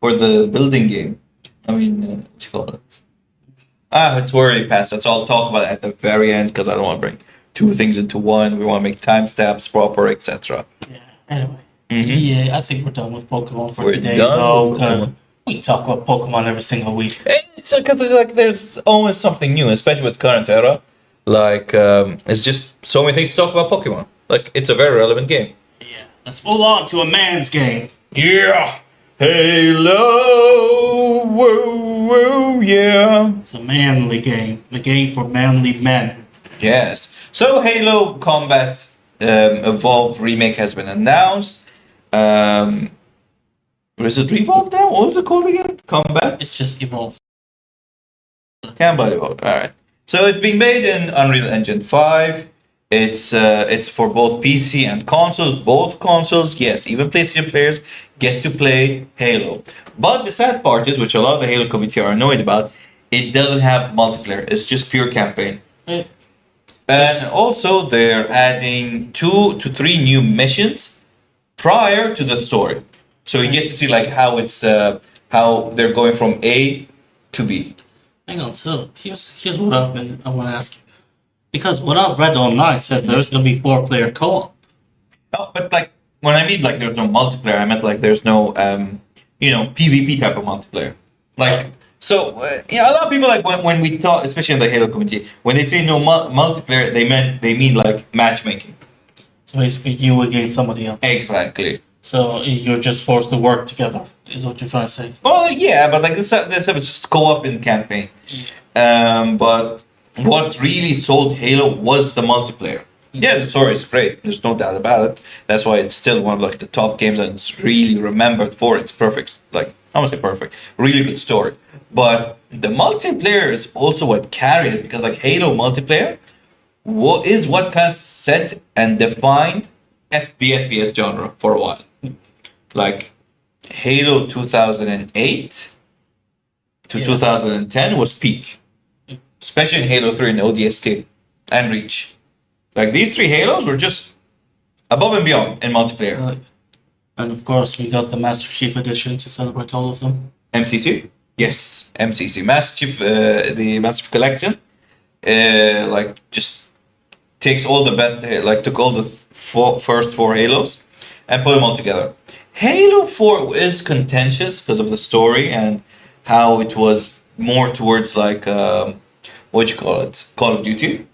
for the building game. I mean, what you call it? It's already passed. That's all I'll talk about at the very end because I don't want to bring two things into one. We want to make timestamps proper, etc. Yeah. Anyway. Mhm. Yeah, I think we're done with Pokemon for We're today, done though. with 'Cause Pokemon. we talk about Pokemon every single week. It's because like there's always something new, especially with current era. Like it's just so many things to talk about Pokemon. Like it's a very relevant game. Yeah. Let's move on to a man's game. Yeah. Halo. Woo woo. Yeah. It's a manly game. The game for manly men. Yes. So Halo Combat Evolved remake has been announced. Is it Revolved now? What was it called again? Combat. It's just evolved. Combat Evolved. All right. So it's being made in Unreal Engine 5. It's for both PC and consoles. Both consoles, yes, even PlayStation players get to play Halo. But the sad part is, which a lot of the Halo community are annoyed about, it doesn't have multiplayer. It's just pure campaign. Eh, And also, they're adding 2 to 3 new missions prior to the story. So you get to see like how it's how they're going from A to B. Hang on, so here's what I want to ask you. Because what I've read online says there's going to be 4-player co-op. Oh, but like when I mean like there's no multiplayer, I meant like there's no PvP type of multiplayer. Like so, a lot of people like when we talk, especially in the Halo community, when they say no multiplayer, they mean like matchmaking. So basically, you against somebody else. Exactly. So you're just forced to work together, is what you're trying to say. Well, yeah, but like this stuff is just co-op in campaign. But what really sold Halo was the multiplayer. Yeah, the story is great. There's no doubt about it. That's why it's still one of like the top games and it's really remembered for its perfect, like I won't say perfect, really good story. But the multiplayer is also what carried it because like Halo multiplayer is what kind of set and defined the FPS genre for a while. Like Halo 2008 to 2010 was peak, especially in Halo 3 and ODST and Reach. Like these 3 Halos were just above and beyond in multiplayer. Right. And of course, we got the Master Chief Edition to celebrate all of them. MCC? Yes, MCC. Master Chief, the Master Chief Collection, like just takes all the best, like took all the first 4 Halos and put them all together. Halo 4 is contentious because of the story and how it was more towards like, what you call it? Call of Duty.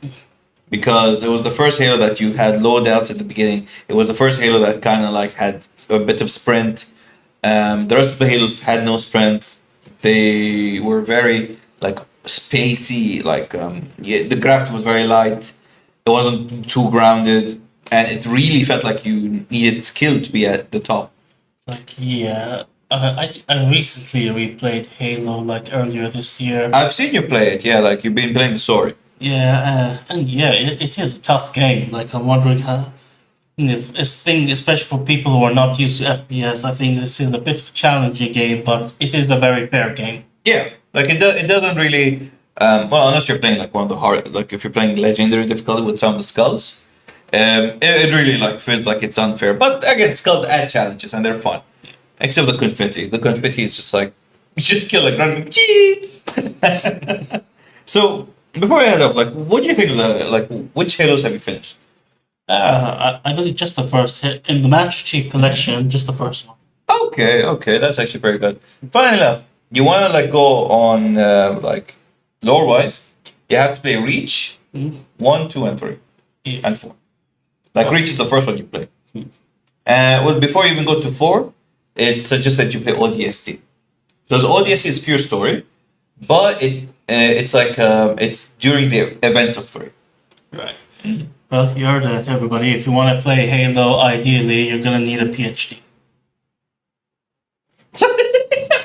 Because it was the first Halo that you had loadouts at the beginning. It was the first Halo that kind of like had a bit of sprint. The rest of the Halos had no sprint. They were very like spacey. Like yeah, the gravity was very light. It wasn't too grounded, and it really felt like you needed skill to be at the top. Like, yeah. I recently replayed Halo like earlier this year. I've seen you play it. Yeah, like you've been playing the story. Yeah, and yeah, it is a tough game. Like, I'm wondering how, if this thing, especially for people who are not used to FPS, I think this is a bit of a challenging game, but it is a very fair game. Yeah, like it doesn't really. Well, unless you're playing like one of the hard, like if you're playing legendary difficulty with some of the skulls, it really like feels like it's unfair. But again, skulls add challenges and they're fun. Except the confetti. The confetti is just like you just kill a grunt. So before I head up, like, what do you think of the like? Which Halos have you finished? I believe just the first hit in the Master Chief Collection, just the first one. Okay, that's actually very good. Funny enough, you want to like go on like lore wise, you have to play Reach 1, 2, and 3, Yeah. and 4. Like Reach is the first one you play. Mm. Well, before you even go to 4, it suggests that you play ODST. Because ODST is pure story, but it's like it's during the events of 3. Right. Well, you heard that, everybody. If you want to play Halo, ideally, you're gonna need a PhD.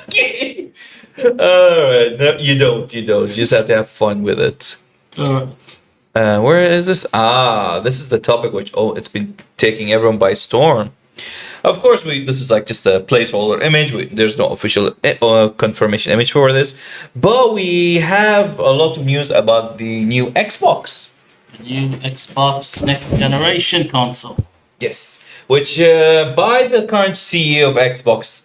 Okay. Alright, no, you don't. You just have to have fun with it. Where is this? This is the topic which it's been taking everyone by storm. Of course, this is like just a placeholder image. There's no official confirmation image for this, but we have a lot of news about the new Xbox. New Xbox next generation console. Yes, which by the current CEO of Xbox,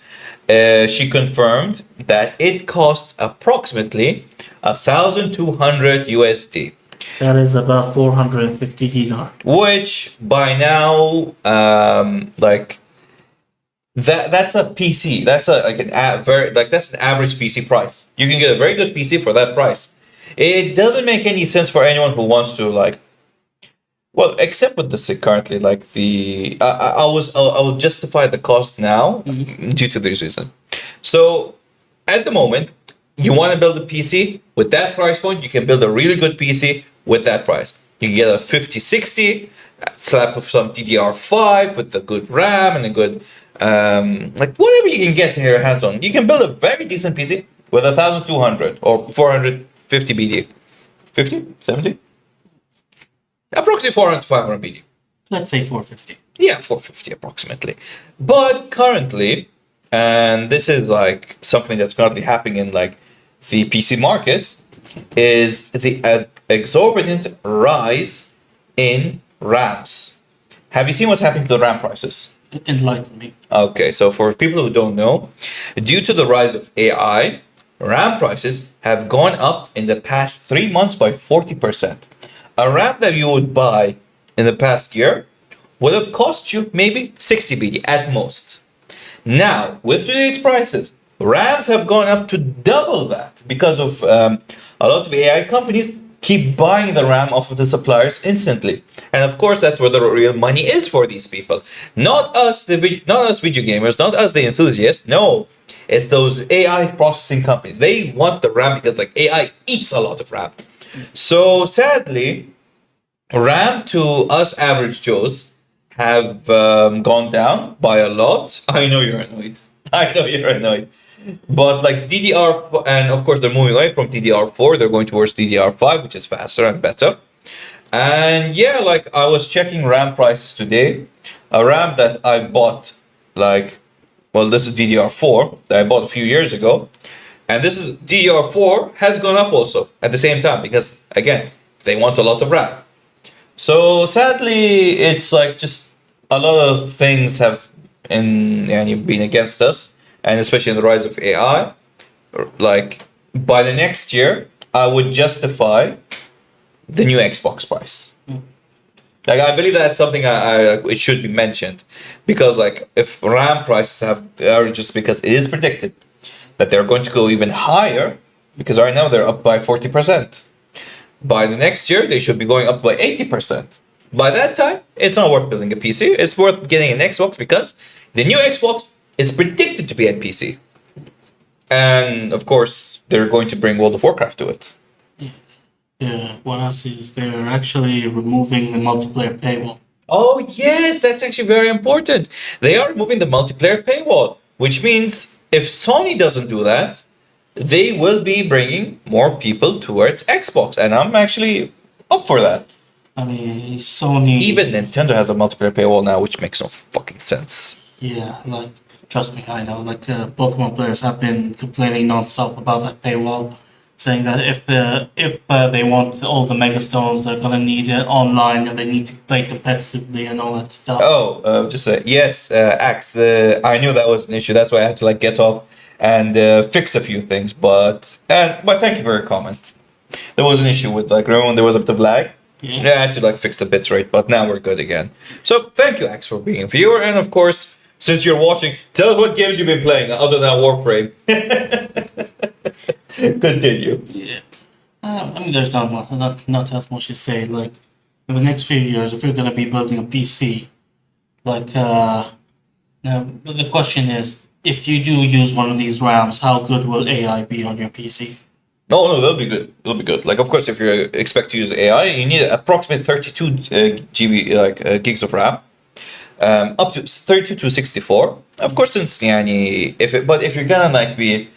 she confirmed that it costs approximately 1,200 USD. That is about 450 dinar. Which by now, like that's a PC. That's that's an average PC price. You can get a very good PC for that price. It doesn't make any sense for anyone who wants to like. Well, except with the currently, like the I will justify the cost now due to this reason. So, at the moment, you want to build a PC with that price point. You can build a really good PC with that price. You can get a 5060, slap of some DDR5 with a good RAM and a good like whatever you can get your hands on. You can build a very decent PC with 1,200 or 450 BD, 50, 70. Approximately 400 to 500 BD. Let's say 450. Yeah, 450 approximately. But currently, and this is like something that's currently happening in like the PC market, is the exorbitant rise in RAMs. Have you seen what's happening to the RAM prices? Enlighten me. Okay, so for people who don't know, due to the rise of AI, RAM prices have gone up in the past 3 months by 40%. A RAM that you would buy in the past year would have cost you maybe 60 BD at most. Now, with today's prices, RAMs have gone up to double that because of a lot of AI companies keep buying the RAM off of the suppliers instantly. And of course, that's where the real money is for these people. Not us, not us video gamers, not us the enthusiasts. No, it's those AI processing companies. They want the RAM because like AI eats a lot of RAM. So sadly, RAM to us average Joes have gone down by a lot. I know you're annoyed. But like DDR, and of course they're moving away from DDR4. They're going towards DDR5, which is faster and better. And yeah, like I was checking RAM prices today. A RAM that I bought, like, well, this is DDR4 that I bought a few years ago. And this is DDR4 has gone up also at the same time because, again, they want a lot of RAM. So sadly, it's like just a lot of things have been against us, and especially in the rise of AI. Like by the next year, I would justify the new Xbox price. Like I believe that's something it should be mentioned because like if RAM prices are just because it is predicted that they're going to go even higher because right now they're up by 40%. By the next year, they should be going up by 80%. By that time, it's not worth building a PC. It's worth getting an Xbox because the new Xbox is predicted to be at PC. And of course, they're going to bring World of Warcraft to it. What else is they're actually removing the multiplayer paywall. Oh, yes, that's actually very important. They are removing the multiplayer paywall, which means if Sony doesn't do that, they will be bringing more people towards Xbox. And I'm actually up for that. I mean, Sony. Even Nintendo has a multiplayer paywall now, which makes no fucking sense. Yeah, like, trust me, I know. Like, Pokemon players have been complaining nonstop about that paywall, saying that if they want all the Mega Stones, they're gonna need it online and they need to play competitively and all that stuff. Oh, just yes, Axe. I knew that was an issue. That's why I had to like get off and fix a few things. But thank you for your comment. There was an issue with like remember when there was a bit of lag. Yeah. I had to like fix the bitrate, but now we're good again. So thank you, Axe, for being a viewer, and of course, since you're watching, tell us what games you've been playing other than Warframe. Continue. Yeah. I mean, there's not as much to say. Like, in the next few years, if you're gonna be building a PC, like, now the question is, if you do use one of these RAMs, how good will AI be on your PC? No, they'll be good. They'll be good. Like, of course, if you expect to use AI, you need approximately 32 GB, gigs of RAM, up to 32 to 64. Of course, since yani, if you're gonna like be,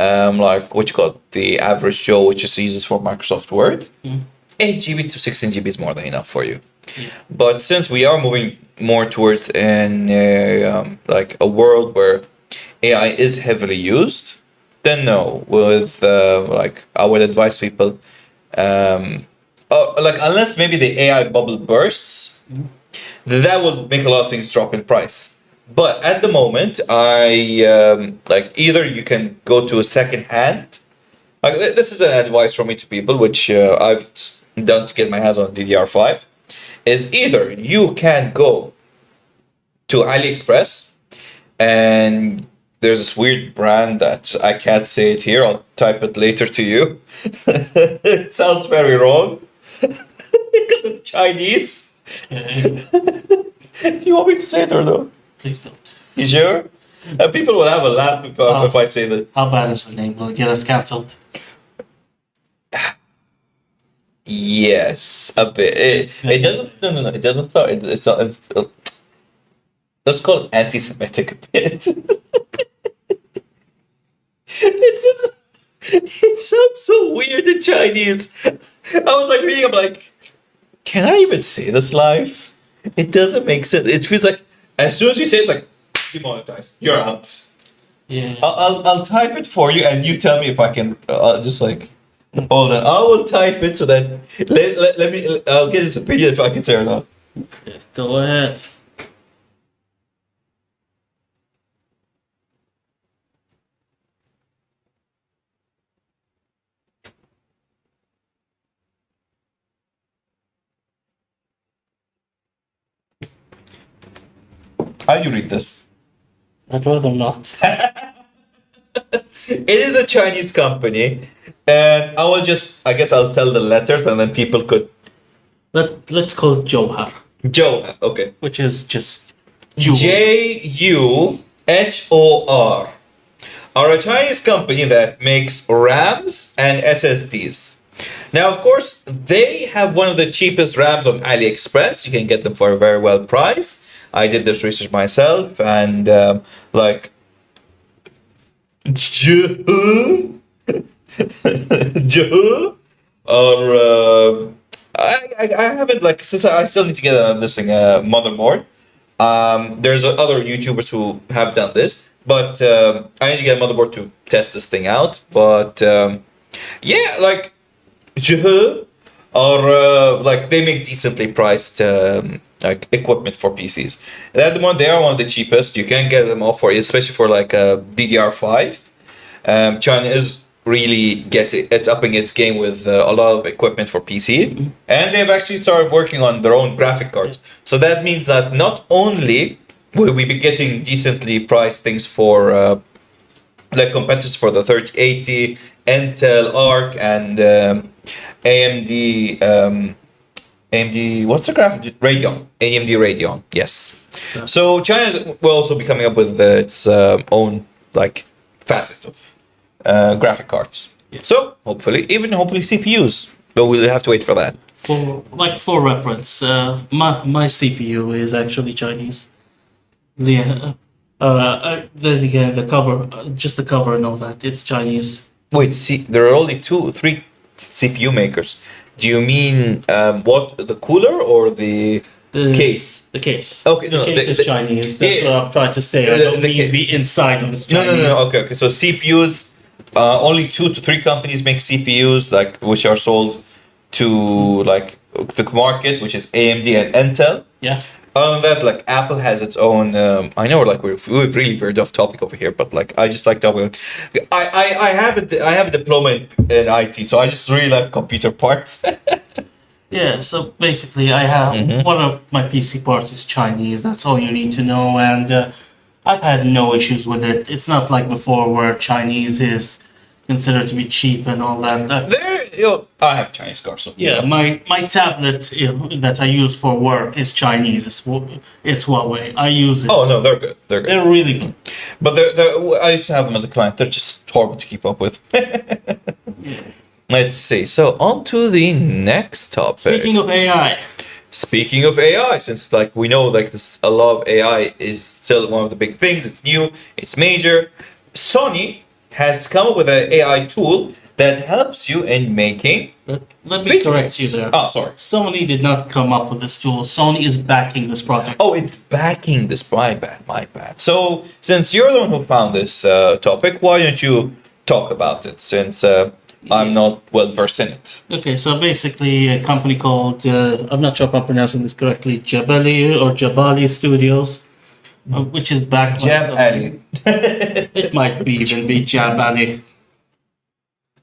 like what you call the average Joe, which just uses for Microsoft Word, 8 GB to 16 GB is more than enough for you. Yeah. But since we are moving more towards like a world where AI is heavily used, then no. With like I would advise people, like unless maybe the AI bubble bursts, that will make a lot of things drop in price. But at the moment, I like either you can go to a second hand. Like this is an advice from me to people, which I've done to get my hands on DDR5. Is either you can go to AliExpress, and there's this weird brand that I can't say it here. I'll type it later to you. It sounds very wrong because it's Chinese. Do you want me to say it or no? Please don't. You sure? People will have a laugh if I say that. How bad is the name? Will it get us cancelled? Yes, a bit. It doesn't. No. It doesn't start. It's not. Let's call it anti-Semitic a bit. It's just. It sounds so weird in Chinese. I was like reading. I'm like, can I even say this live? It doesn't make sense. It feels like as soon as you say it, it's like demonetized. You're out. Yeah. I'll type it for you, and you tell me if I can. Just like. Hold on, I will type it so that let me. I'll get his opinion if I can say or not. Yeah, go ahead. How do you read this? I'd rather not. It is a Chinese company, and I will just. I guess I'll tell the letters, and then people could. Let's call it Johar, Joe. Okay. which is just Juhor are a Chinese company that makes RAMs and SSDs. Now, of course, they have one of the cheapest RAMs on AliExpress. You can get them for a very well price. I did this research myself, and like Juhor or I haven't like since I still need to get this thing motherboard. There's other YouTubers who have done this, but I need to get a motherboard to test this thing out. But yeah, like Juhor or like they make decently priced like equipment for PCs. And at the moment, they are one of the cheapest. You can get them all for, especially for like DDR5. China is really it's upping its game with a lot of equipment for PC, and they've actually started working on their own graphic cards. So that means that not only will we be getting decently priced things for like competitors for the 3080, Intel Arc, and AMD. AMD, what's the graphic? Radeon. AMD Radeon, yes. Yeah. So China will also be coming up with its own like facet of graphic cards. Yeah. So hopefully CPUs. but we'll have to wait for that. For reference, my CPU is actually Chinese. Then again, the cover, just the cover and all that, it's Chinese. Wait, see, there are only 3 CPU makers. Do you mean what, the cooler or the case? The case. Okay, the no, case is Chinese. That's what I'm trying to say. I don't mean the inside of it's Chinese. No. Okay. So CPUs, only 2 to 3 companies make CPUs, like which are sold to like the market, which is AMD and Intel. Yeah. Other than that, like Apple has its own. I know, like we've really veered off topic over here, but like I just like talking. I have a diploma in IT, so I just really like computer parts. Yeah, so basically, I have one of my PC parts is Chinese. That's all you need to know, and I've had no issues with it. It's not like before where Chinese is considered to be cheap and all that. I have Chinese cars, so Yeah, my tablet that I use for work is Chinese. It's Huawei. I use it. Oh no, they're good. They're good. They're really good. But I used to have them as a client. They're just horrible to keep up with. Let's see. So on to the next topic. Speaking of AI, since like we know like this, a lot of AI is still one of the big things. It's new. It's major. Sony has come up with an AI tool that helps you in making. Let me correct you there. Oh, sorry. Sony did not come up with this tool. Sony is backing this project. Oh, it's backing this. My bad. So since you're the one who found this topic, why don't you talk about it? Since I'm not well versed in it. Okay, so basically a company called, I'm not sure if I'm pronouncing this correctly, Jabali Studios, which is backed by... Jab Ali. It might even be Jabali.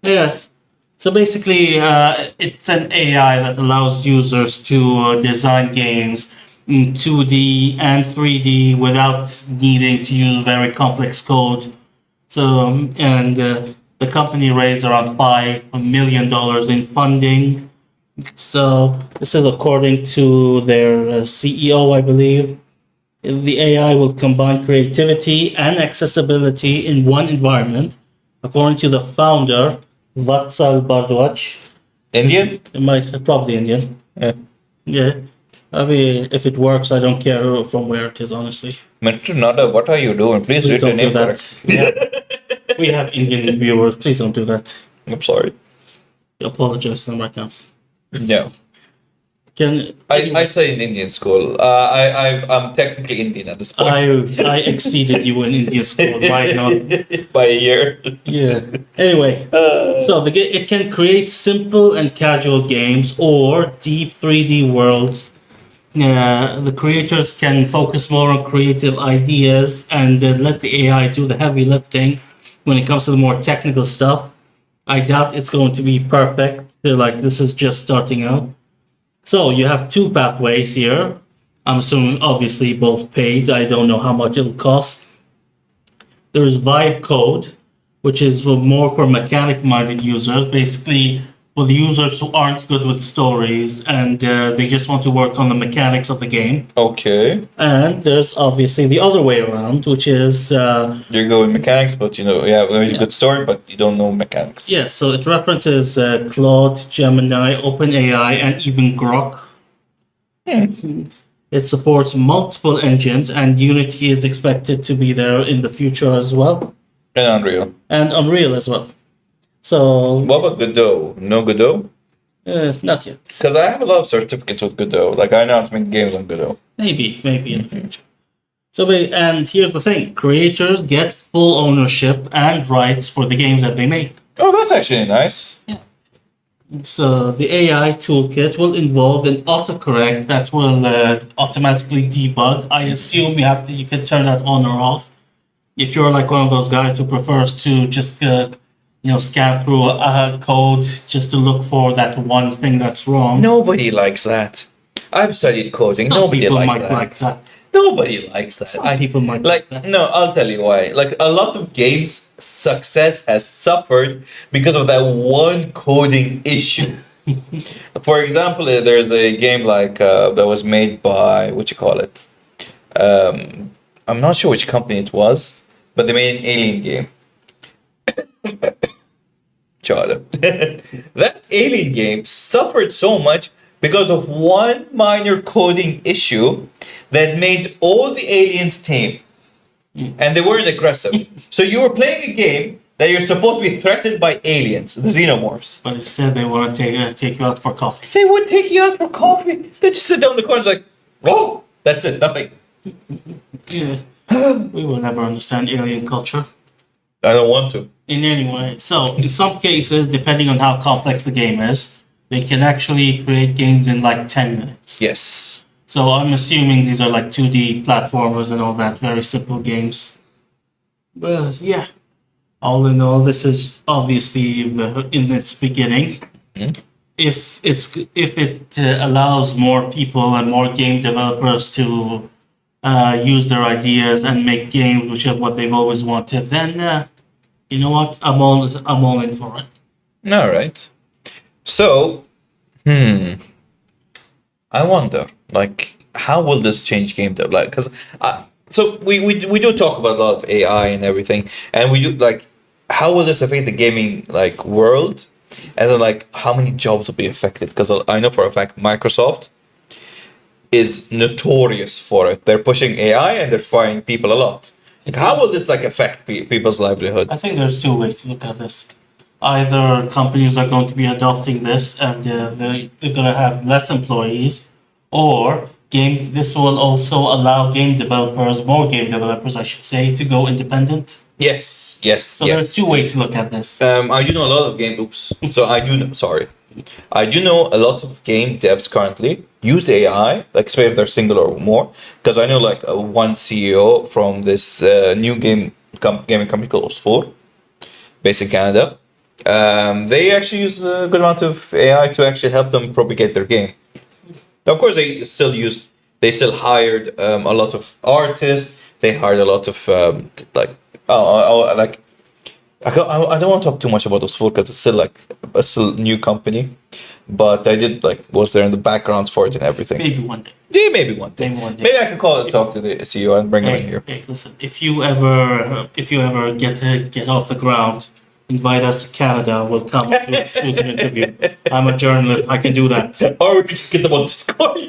Yeah, so basically it's an AI that allows users to design games in 2D and 3D without needing to use very complex code. So, and the company raised around $5 million in funding. So this is according to their CEO, I believe. The AI will combine creativity and accessibility in one environment, according to the founder, Vatsal Bardwaj. Indian? Probably Indian. Yeah. I mean, if it works, I don't care from where it is, honestly. Mr. Nada, what are you doing? Please read your name correct. Yeah. We have Indian viewers. Please don't do that. I'm sorry. I apologize to them right now. No. Can I say in Indian school. I'm technically Indian at this point. I exceeded you in Indian school right now. By a year. Yeah. Anyway, so it can create simple and casual games or deep 3D worlds. The creators can focus more on creative ideas and let the AI do the heavy lifting when it comes to the more technical stuff. I doubt it's going to be perfect. Like, this is just starting out. So you have 2 pathways here. I'm assuming obviously both paid. I don't know how much it'll cost. There's Vibe Code, which is more for mechanic-minded users. Basically, for the users who aren't good with stories and they just want to work on the mechanics of the game. Okay. And there's obviously the other way around, which is... you go with mechanics, but you have a good story, but you don't know mechanics. Yeah, so it references Claude, Gemini, OpenAI, and even Grok. It supports multiple engines, and Unity is expected to be there in the future as well. And Unreal. And Unreal as well. So... What about Godot? No Godot? Not yet. Because I have a lot of certificates with Godot. Like, I know how to make games on Godot. Maybe in the future. So, and here's the thing. Creators get full ownership and rights for the games that they make. Oh, that's actually nice. Yeah. So, the AI toolkit will involve an autocorrect that will automatically debug. I assume you can turn that on or off. If you're like one of those guys who prefers to just... scan through a code just to look for that one thing that's wrong. Nobody likes that. I've studied coding. Nobody likes that. Nobody likes that. Some people might like that. No, I'll tell you why. Like, a lot of games' success has suffered because of that one coding issue. For example, there's a game like that was made by I'm not sure which company it was, but they made an alien game. Charlie. That Alien game suffered so much because of one minor coding issue that made all the aliens tame. And they weren't aggressive. So you were playing a game that you're supposed to be threatened by aliens, the xenomorphs. But instead, they want to take you out for coffee. They would take you out for coffee. They just sit down in the corner and like, oh, that's it, nothing. Yeah. We will never understand alien culture. I don't want to. In any way. So, in some cases, depending on how complex the game is, they can actually create games in like 10 minutes. Yes. So, I'm assuming these are like 2D platformers and all that, very simple games. Well, yeah. All in all, this is obviously in its beginning. Mm-hmm. If it allows more people and more game developers to use their ideas and make games, which is what they've always wanted, then you know what? I'm all in for it. All right. So, I wonder, like, how will this change game dev? Like, because so we do talk about a lot of AI and everything, and we do like, how will this affect the gaming like world? As in, like, how many jobs will be affected? Because I know for a fact Microsoft is notorious for it. They're pushing AI and they're firing people a lot. Like, how will this like affect people's livelihood? I think there's two ways to look at this. Either companies are going to be adopting this and they're going to have less employees, or this will also allow more game developers, I should say, to go independent. Yes. So there are two ways to look at this. I do know a lot of game. Oops. So I do know a lot of game devs currently use AI, like especially if they're single or more. Because I know like one CEO from this new gaming company called Osfor, based in Canada. They actually use a good amount of AI to actually help them propagate their game. Of course, they still hired a lot of artists. They hired a lot of I don't want to talk too much about those food because it's still a new company, but I did was there in the background for it and everything. Maybe one day. Yeah, maybe one day. Maybe I could talk to the CEO and bring him in here. Hey, listen, if you ever get off the ground, invite us to Canada. We'll come do an exclusive interview. I'm a journalist. I can do that. Or we could just get them on Discord.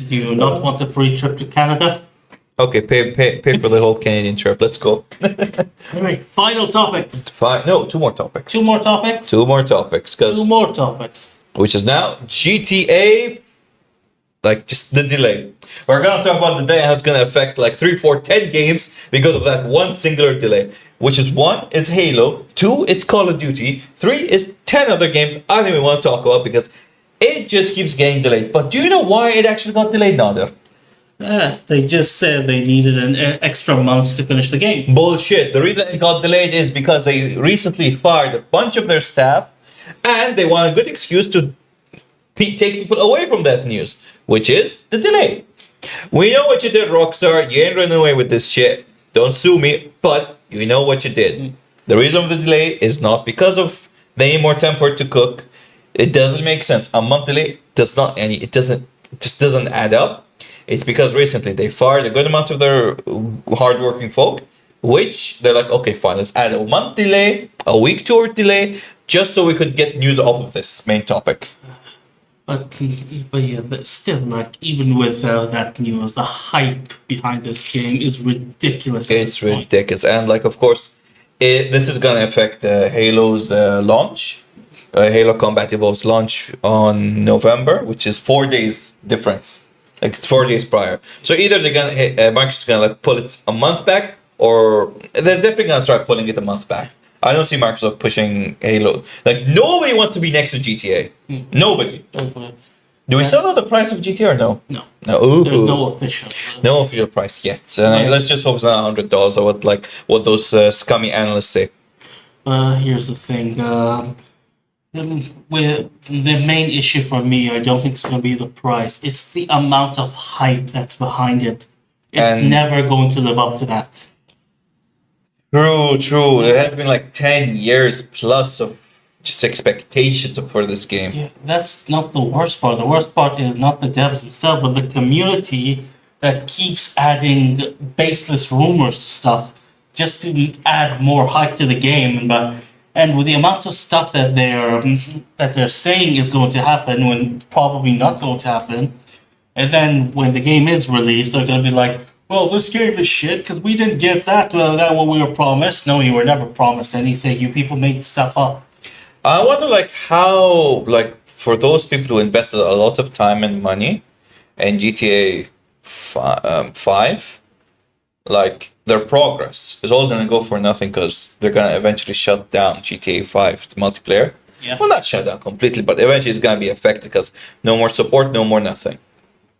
Do you not want a free trip to Canada? Okay, pay for the whole Canadian trip. Let's go. Anyway, final topic. No, two more topics. Two more topics. Two more topics. Two more topics. Which is now GTA. Like just the delay. We're gonna talk about the delay and how it's gonna affect like 3, 4, 10 games because of that one singular delay. Which is 1 is Halo, 2 is Call of Duty, 3 is 10 other games I don't even want to talk about because it just keeps getting delayed. But do you know why it actually got delayed, Nader? They just said they needed an extra month to finish the game. Bullshit. The reason it got delayed is because they recently fired a bunch of their staff and they want a good excuse to take people away from that news, which is the delay. We know what you did, Rockstar. You ain't running away with this shit. Don't sue me, but you know what you did. The reason of the delay is not because of they need more time for it to cook. It doesn't make sense. A month delay it just doesn't add up. It's because recently they fired a good amount of their hardworking folk, which they're like, okay, fine, let's add a month delay, a week tour delay, just so we could get news off of this main topic. But yeah, still, like, even with that news, the hype behind this game is ridiculous. It's ridiculous. And, like, of course, this is going to affect Halo's launch. Halo Combat Evolved's launch on November, which is 4 days difference. Like, it's 4 days prior. So either they're going to, Microsoft's going to, like, pull it a month back, or they're definitely going to try pulling it a month back. I don't see Microsoft pushing Halo. Like, nobody wants to be next to GTA. Nobody. Do we still know the price of GTA or no? No. No. There's no official. No official price yet. Let's just hope it's not $100 or what those scummy analysts say. Here's the thing. With the main issue for me, I don't think it's going to be the price. It's the amount of hype that's behind it. It's never going to live up to that. True. It has been like 10 years plus of just expectations for this game. Yeah, that's not the worst part. The worst part is not the devs themselves, but the community that keeps adding baseless rumors to stuff just to add more hype to the game. But And with the amount of stuff that they're saying is going to happen when probably not going to happen, and then when the game is released, they're going to be like, "Well, this game is shit because we didn't get that. Well, that what we were promised. No, you were never promised anything. You people made stuff up." I wonder, like, how, like, for those people who invested a lot of time and money in GTA 5, like, their progress is all gonna go for nothing because they're gonna eventually shut down GTA 5's multiplayer. Yeah. Well, not shut down completely, but eventually it's gonna be affected because no more support, no more nothing.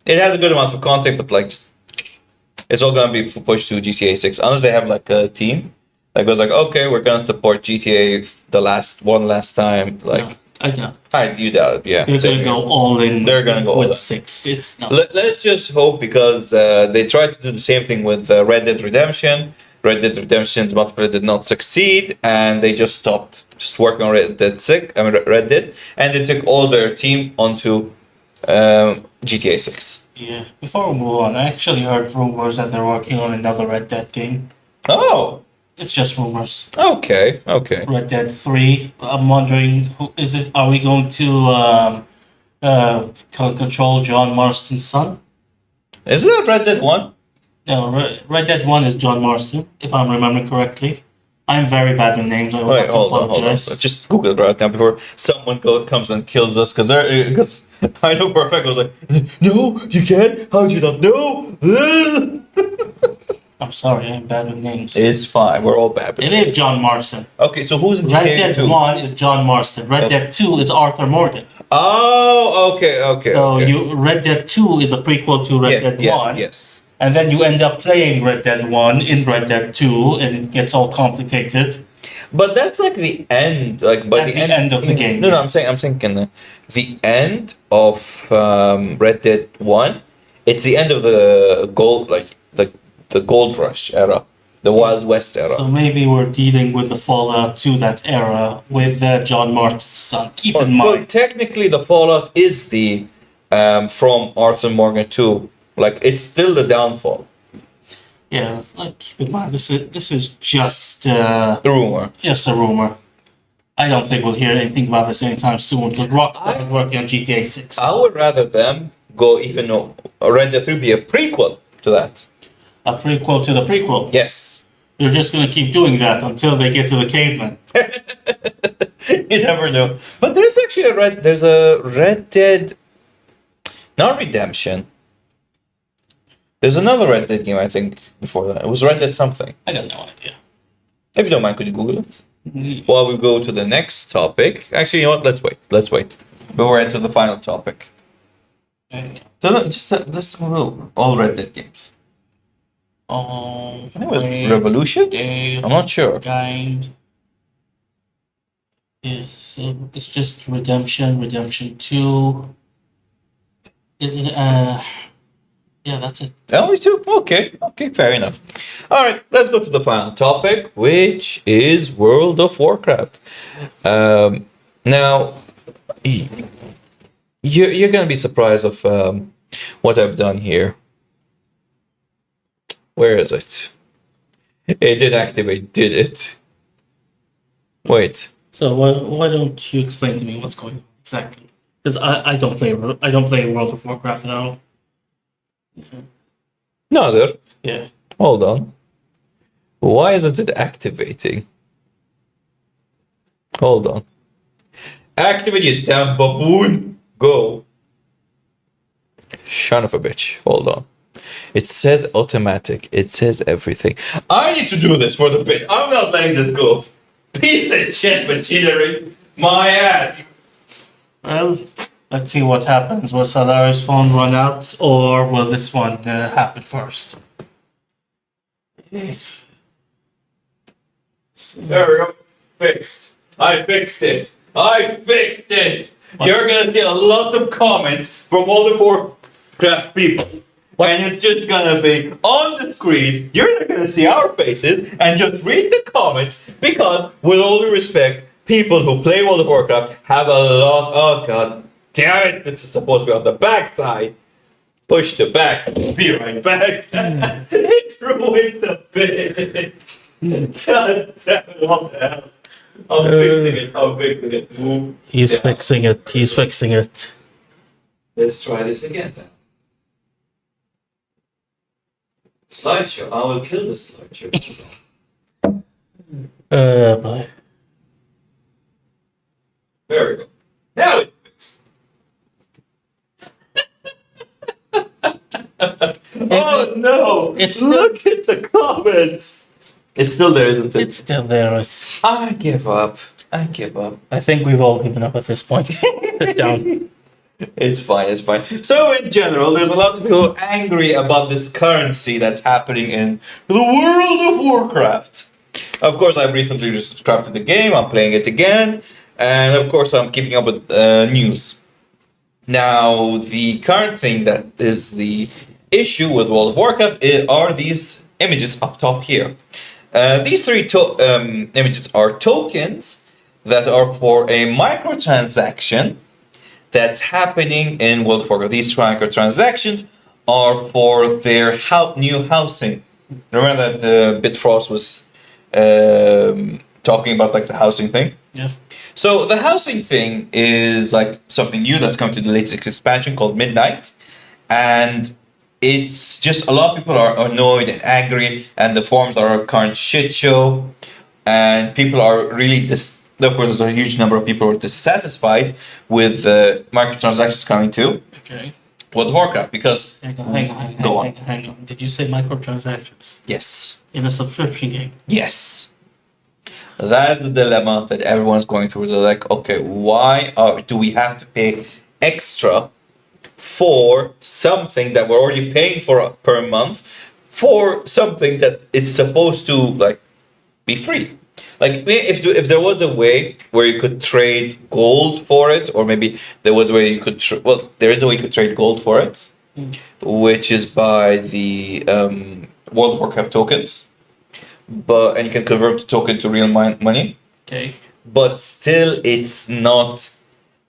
It has a good amount of content, but like, just, it's all gonna be pushed to GTA 6 unless they have like a team that goes like, okay, we're gonna support GTA the last time. Like, No, I doubt. you doubt it, yeah. They're Same going to here. go all in. They're gonna go all with in. 6. It's not. Let's just hope because they tried to do the same thing with Red Dead Redemption. Red Dead Redemption's multiplayer did not succeed, and they just stopped just working on Red Dead, and they took all their team onto GTA 6. Yeah. Before we move on, I actually heard rumors that they're working on another Red Dead game. Oh, It's just rumors. okay. Red Dead 3. I'm wondering, who is it? Are we going to control John Marston's son? Isn't that Red Dead 1? No, Red Dead 1 is John Marston, if I'm remembering correctly. I'm very bad with names. I would Wait, have to hold on. apologize. Just Google it right now before someone comes and kills us, because I know for a fact I was like, no, you can't. How do you not know? I'm sorry, I'm bad with names. It's fine. We're all bad. It is John Marston. Okay, so who's in Red GTA Dead 2? 1 is John Marston. Red Dead 2 is Arthur Morgan. Oh, okay. So okay. Red Dead 2 is a prequel to Red Dead 1. Yes. And then you end up playing Red Dead 1 in Red Dead 2, and it gets all complicated. But that's like the end, like by At the, the end of the game, No, yeah. I'm saying the end of Red Dead 1. It's the end of the gold, like the gold rush era, the Wild West era. So maybe we're dealing with the fallout to that era with John Marston's son. Keep in Well, mind. technically, the Fallout is the from Arthur Morgan 2. Like, it's still the downfall. Yeah, like keep in mind this is just The rumor. just a rumor. I don't think we'll hear anything about this anytime soon because Rockstar is working on GTA 6. I would rather them go even though Red Dead 3 be a prequel to that. A prequel to the prequel. Yes. They're just gonna keep doing that until they get to the caveman. You never know. But there's actually a Red Dead, not Redemption. There's another Red Dead game, I think, before that. It was Red Dead something. I got no idea. If you don't mind, could you Google it? While we go to the next topic. Actually, you know what? Let's wait. Before we enter the final topic. So let's go all Red Dead games. Oh, I think it was Revolution? I'm not sure. Games. Yeah, so it's just Redemption 2. Yeah, that's it. Only two? Okay, fair enough. Alright, let's go to the final topic, which is World of Warcraft. Now, you're gonna be surprised of what I've done here. Where is it? It did activate, did it? Wait. So why don't you explain to me what's going on exactly? Because I don't play World of Warcraft at all. Neither. Yeah. Hold on. Why isn't it activating? Hold on. Activate, you damn baboon! Go. Son of a bitch. Hold on. It says automatic. It says everything. I need to do this for the bit. I'm not letting this go. Piece of shit machinery. My ass. Well, let's see what happens. Will Solari's phone run out, or will this one happen first? There we go. Fixed. I fixed it. You're gonna see a lot of comments from all the Warcraft people. And it's just gonna be on the screen. You're not gonna see our faces and just read the comments because, with all due respect, people who play World of Warcraft have a lot. Oh god damn it! This is supposed to be on the back side. Push the back. Be right back. It's ruined the bit. God damn it! What the hell? I'm fixing it. I'm fixing it. Move. He's Yeah. fixing it. He's fixing it. Let's try this again then. Slideshow. I will kill this slideshow. But There we go. Now it's fixed. Oh no! It's Look at the comments. It's still there, isn't it? it's still there. I give up. I give up. I think we've all given up at this point. Sit down. It's fine, it's fine. So in general, there's a lot of people angry about this currency that's happening in the world of Warcraft. Of course, I've recently subscribed to the game, I'm playing it again, and of course I'm keeping up with news. Now, the current thing that is the issue with World of Warcraft are these images up top here. These three images are tokens that are for a microtransaction that's happening in World of Warcraft. These microtransactions are for their new housing. Remember that Bitfrost was talking about like the housing thing? Yeah. So the housing thing is like something new that's coming to the latest expansion called Midnight. And it's just a lot of people are annoyed and angry, and the forums are a current shit show. And people are really of course, there's a huge number of people who are dissatisfied with microtransactions coming to Okay. World of Warcraft because Hang on. Go on. Hang on. Did you say microtransactions yes, in a subscription game? yes, that's the dilemma that everyone's going through. They're like, okay, why do we have to pay extra for something that we're already paying for per month for something that it's supposed to like be free? Like if there was a way where you could trade gold for it, or maybe there was a way you could there is a way you could trade gold for it, which is by the World of Warcraft tokens, and you can convert the token to real money. Okay. But still, it's not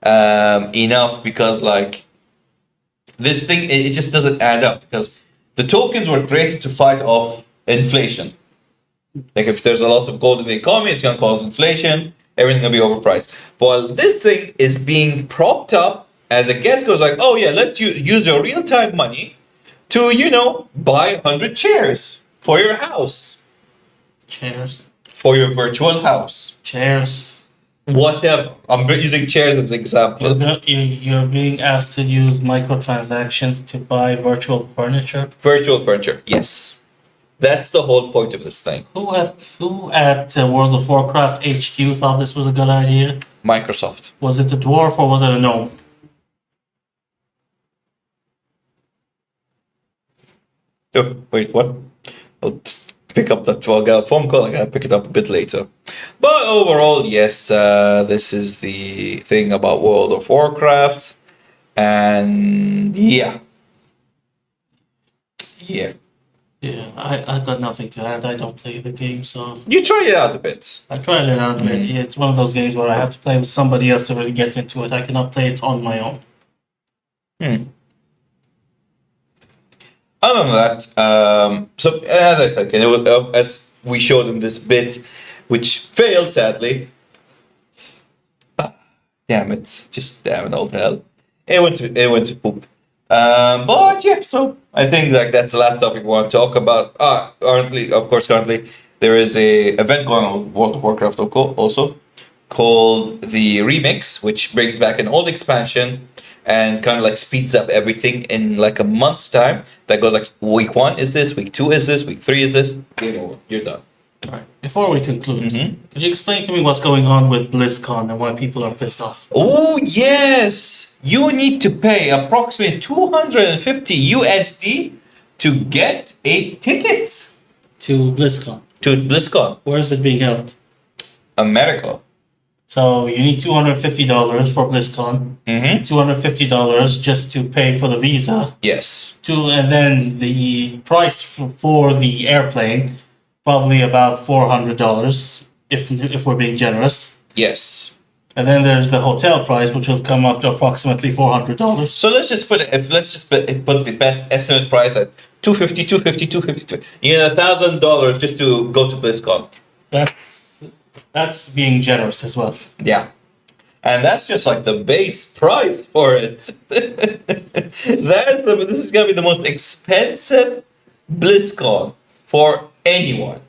enough because like this thing it just doesn't add up because the tokens were created to fight off inflation. Like if there's a lot of gold in the economy, it's gonna cause inflation. Everything gonna be overpriced. While this thing is being propped up as a get-go, like, oh yeah, let's use your real-time money to buy 100 chairs for your house, Chairs. for your virtual house, Chairs. whatever. I'm using chairs as an example. You're being asked to use microtransactions to buy virtual furniture. Virtual furniture, yes. That's the whole point of this thing. Who at World of Warcraft HQ thought this was a good idea? Microsoft. Was it a dwarf or was it a gnome? Oh, wait, what? I'll just pick up that. Well, I got a phone call. I gotta pick it up a bit later. But overall, yes, this is the thing about World of Warcraft, and yeah. Yeah, I got nothing to add. I don't play the game, so You tried it out a bit. I tried it out a bit. Yeah, it's one of those games where I have to play with somebody else to really get into it. I cannot play it on my own. Other than that, so as I said, as we showed in this bit, which failed sadly. Damn it! Just damn it, old hell. It went to poop. But yeah, so I think like that's the last topic we want to talk about. Currently there is a event going on with World of Warcraft also called the Remix, which brings back an old expansion and kind of like speeds up everything in like a month's time. That goes like week 1 is this, week 2 is this, week 3 is this. Game over. You're done. Alright, before we conclude, can you explain to me what's going on with BlizzCon and why people are pissed off? Oh yes, you need to pay approximately 250 USD to get a ticket To BlizzCon. to BlizzCon, Where is it being held? America. So you need $250 for BlizzCon, $250 just to pay for the visa, Yes. and then the price for the airplane, probably about $400 if we're being generous. Yes. And then there's the hotel price, which will come up to approximately $400. So let's just put the best estimate price at 250. You need $1,000 just to go to BlizzCon. That's That's being generous as well. Yeah. And that's just like the base price for it. This is gonna be the most expensive BlizzCon for anyone.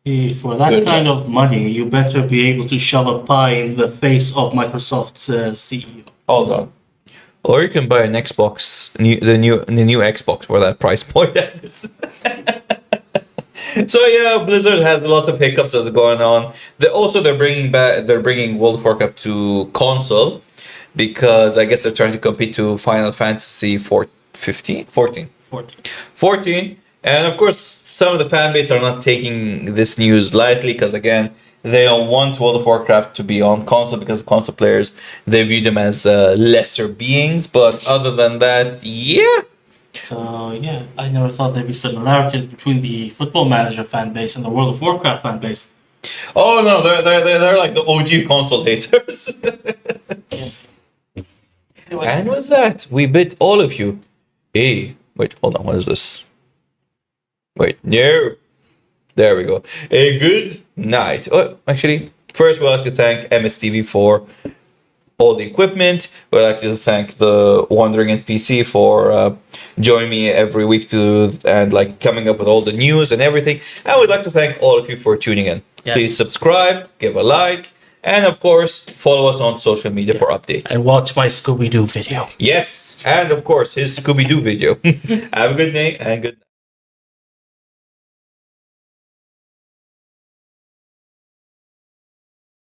For that Good kind luck. of money, you better be able to shove a pie in the face of Microsoft's CEO. Hold on. Or you can buy an Xbox, the new Xbox for that price point. So yeah, Blizzard has a lot of hiccups that's going on. They're bringing World of Warcraft to console because I guess they're trying to compete to Final Fantasy 14. 14. And of course, some of the fan base are not taking this news lightly because again, they don't want World of Warcraft to be on console because console players they view them as lesser beings. But other than that, yeah. So yeah, I never thought there'd be similarities between the Football Manager fan base and the World of Warcraft fan base. Oh no, they're like the OG console haters. And with that, we bid all of you wait, hold on, what is this? Wait, no. There we go. A good night. Oh, actually, first we'd like to thank MSTV for all the equipment. We'd like to thank the Wandering NPC for joining me every week and like coming up with all the news and everything. And we'd like to thank all of you for tuning in. Yes. Please subscribe, give a like, and of course, follow us on social media for updates. And watch my Scooby-Doo video. Yes, and of course, his Scooby-Doo video. Have a good day and good night.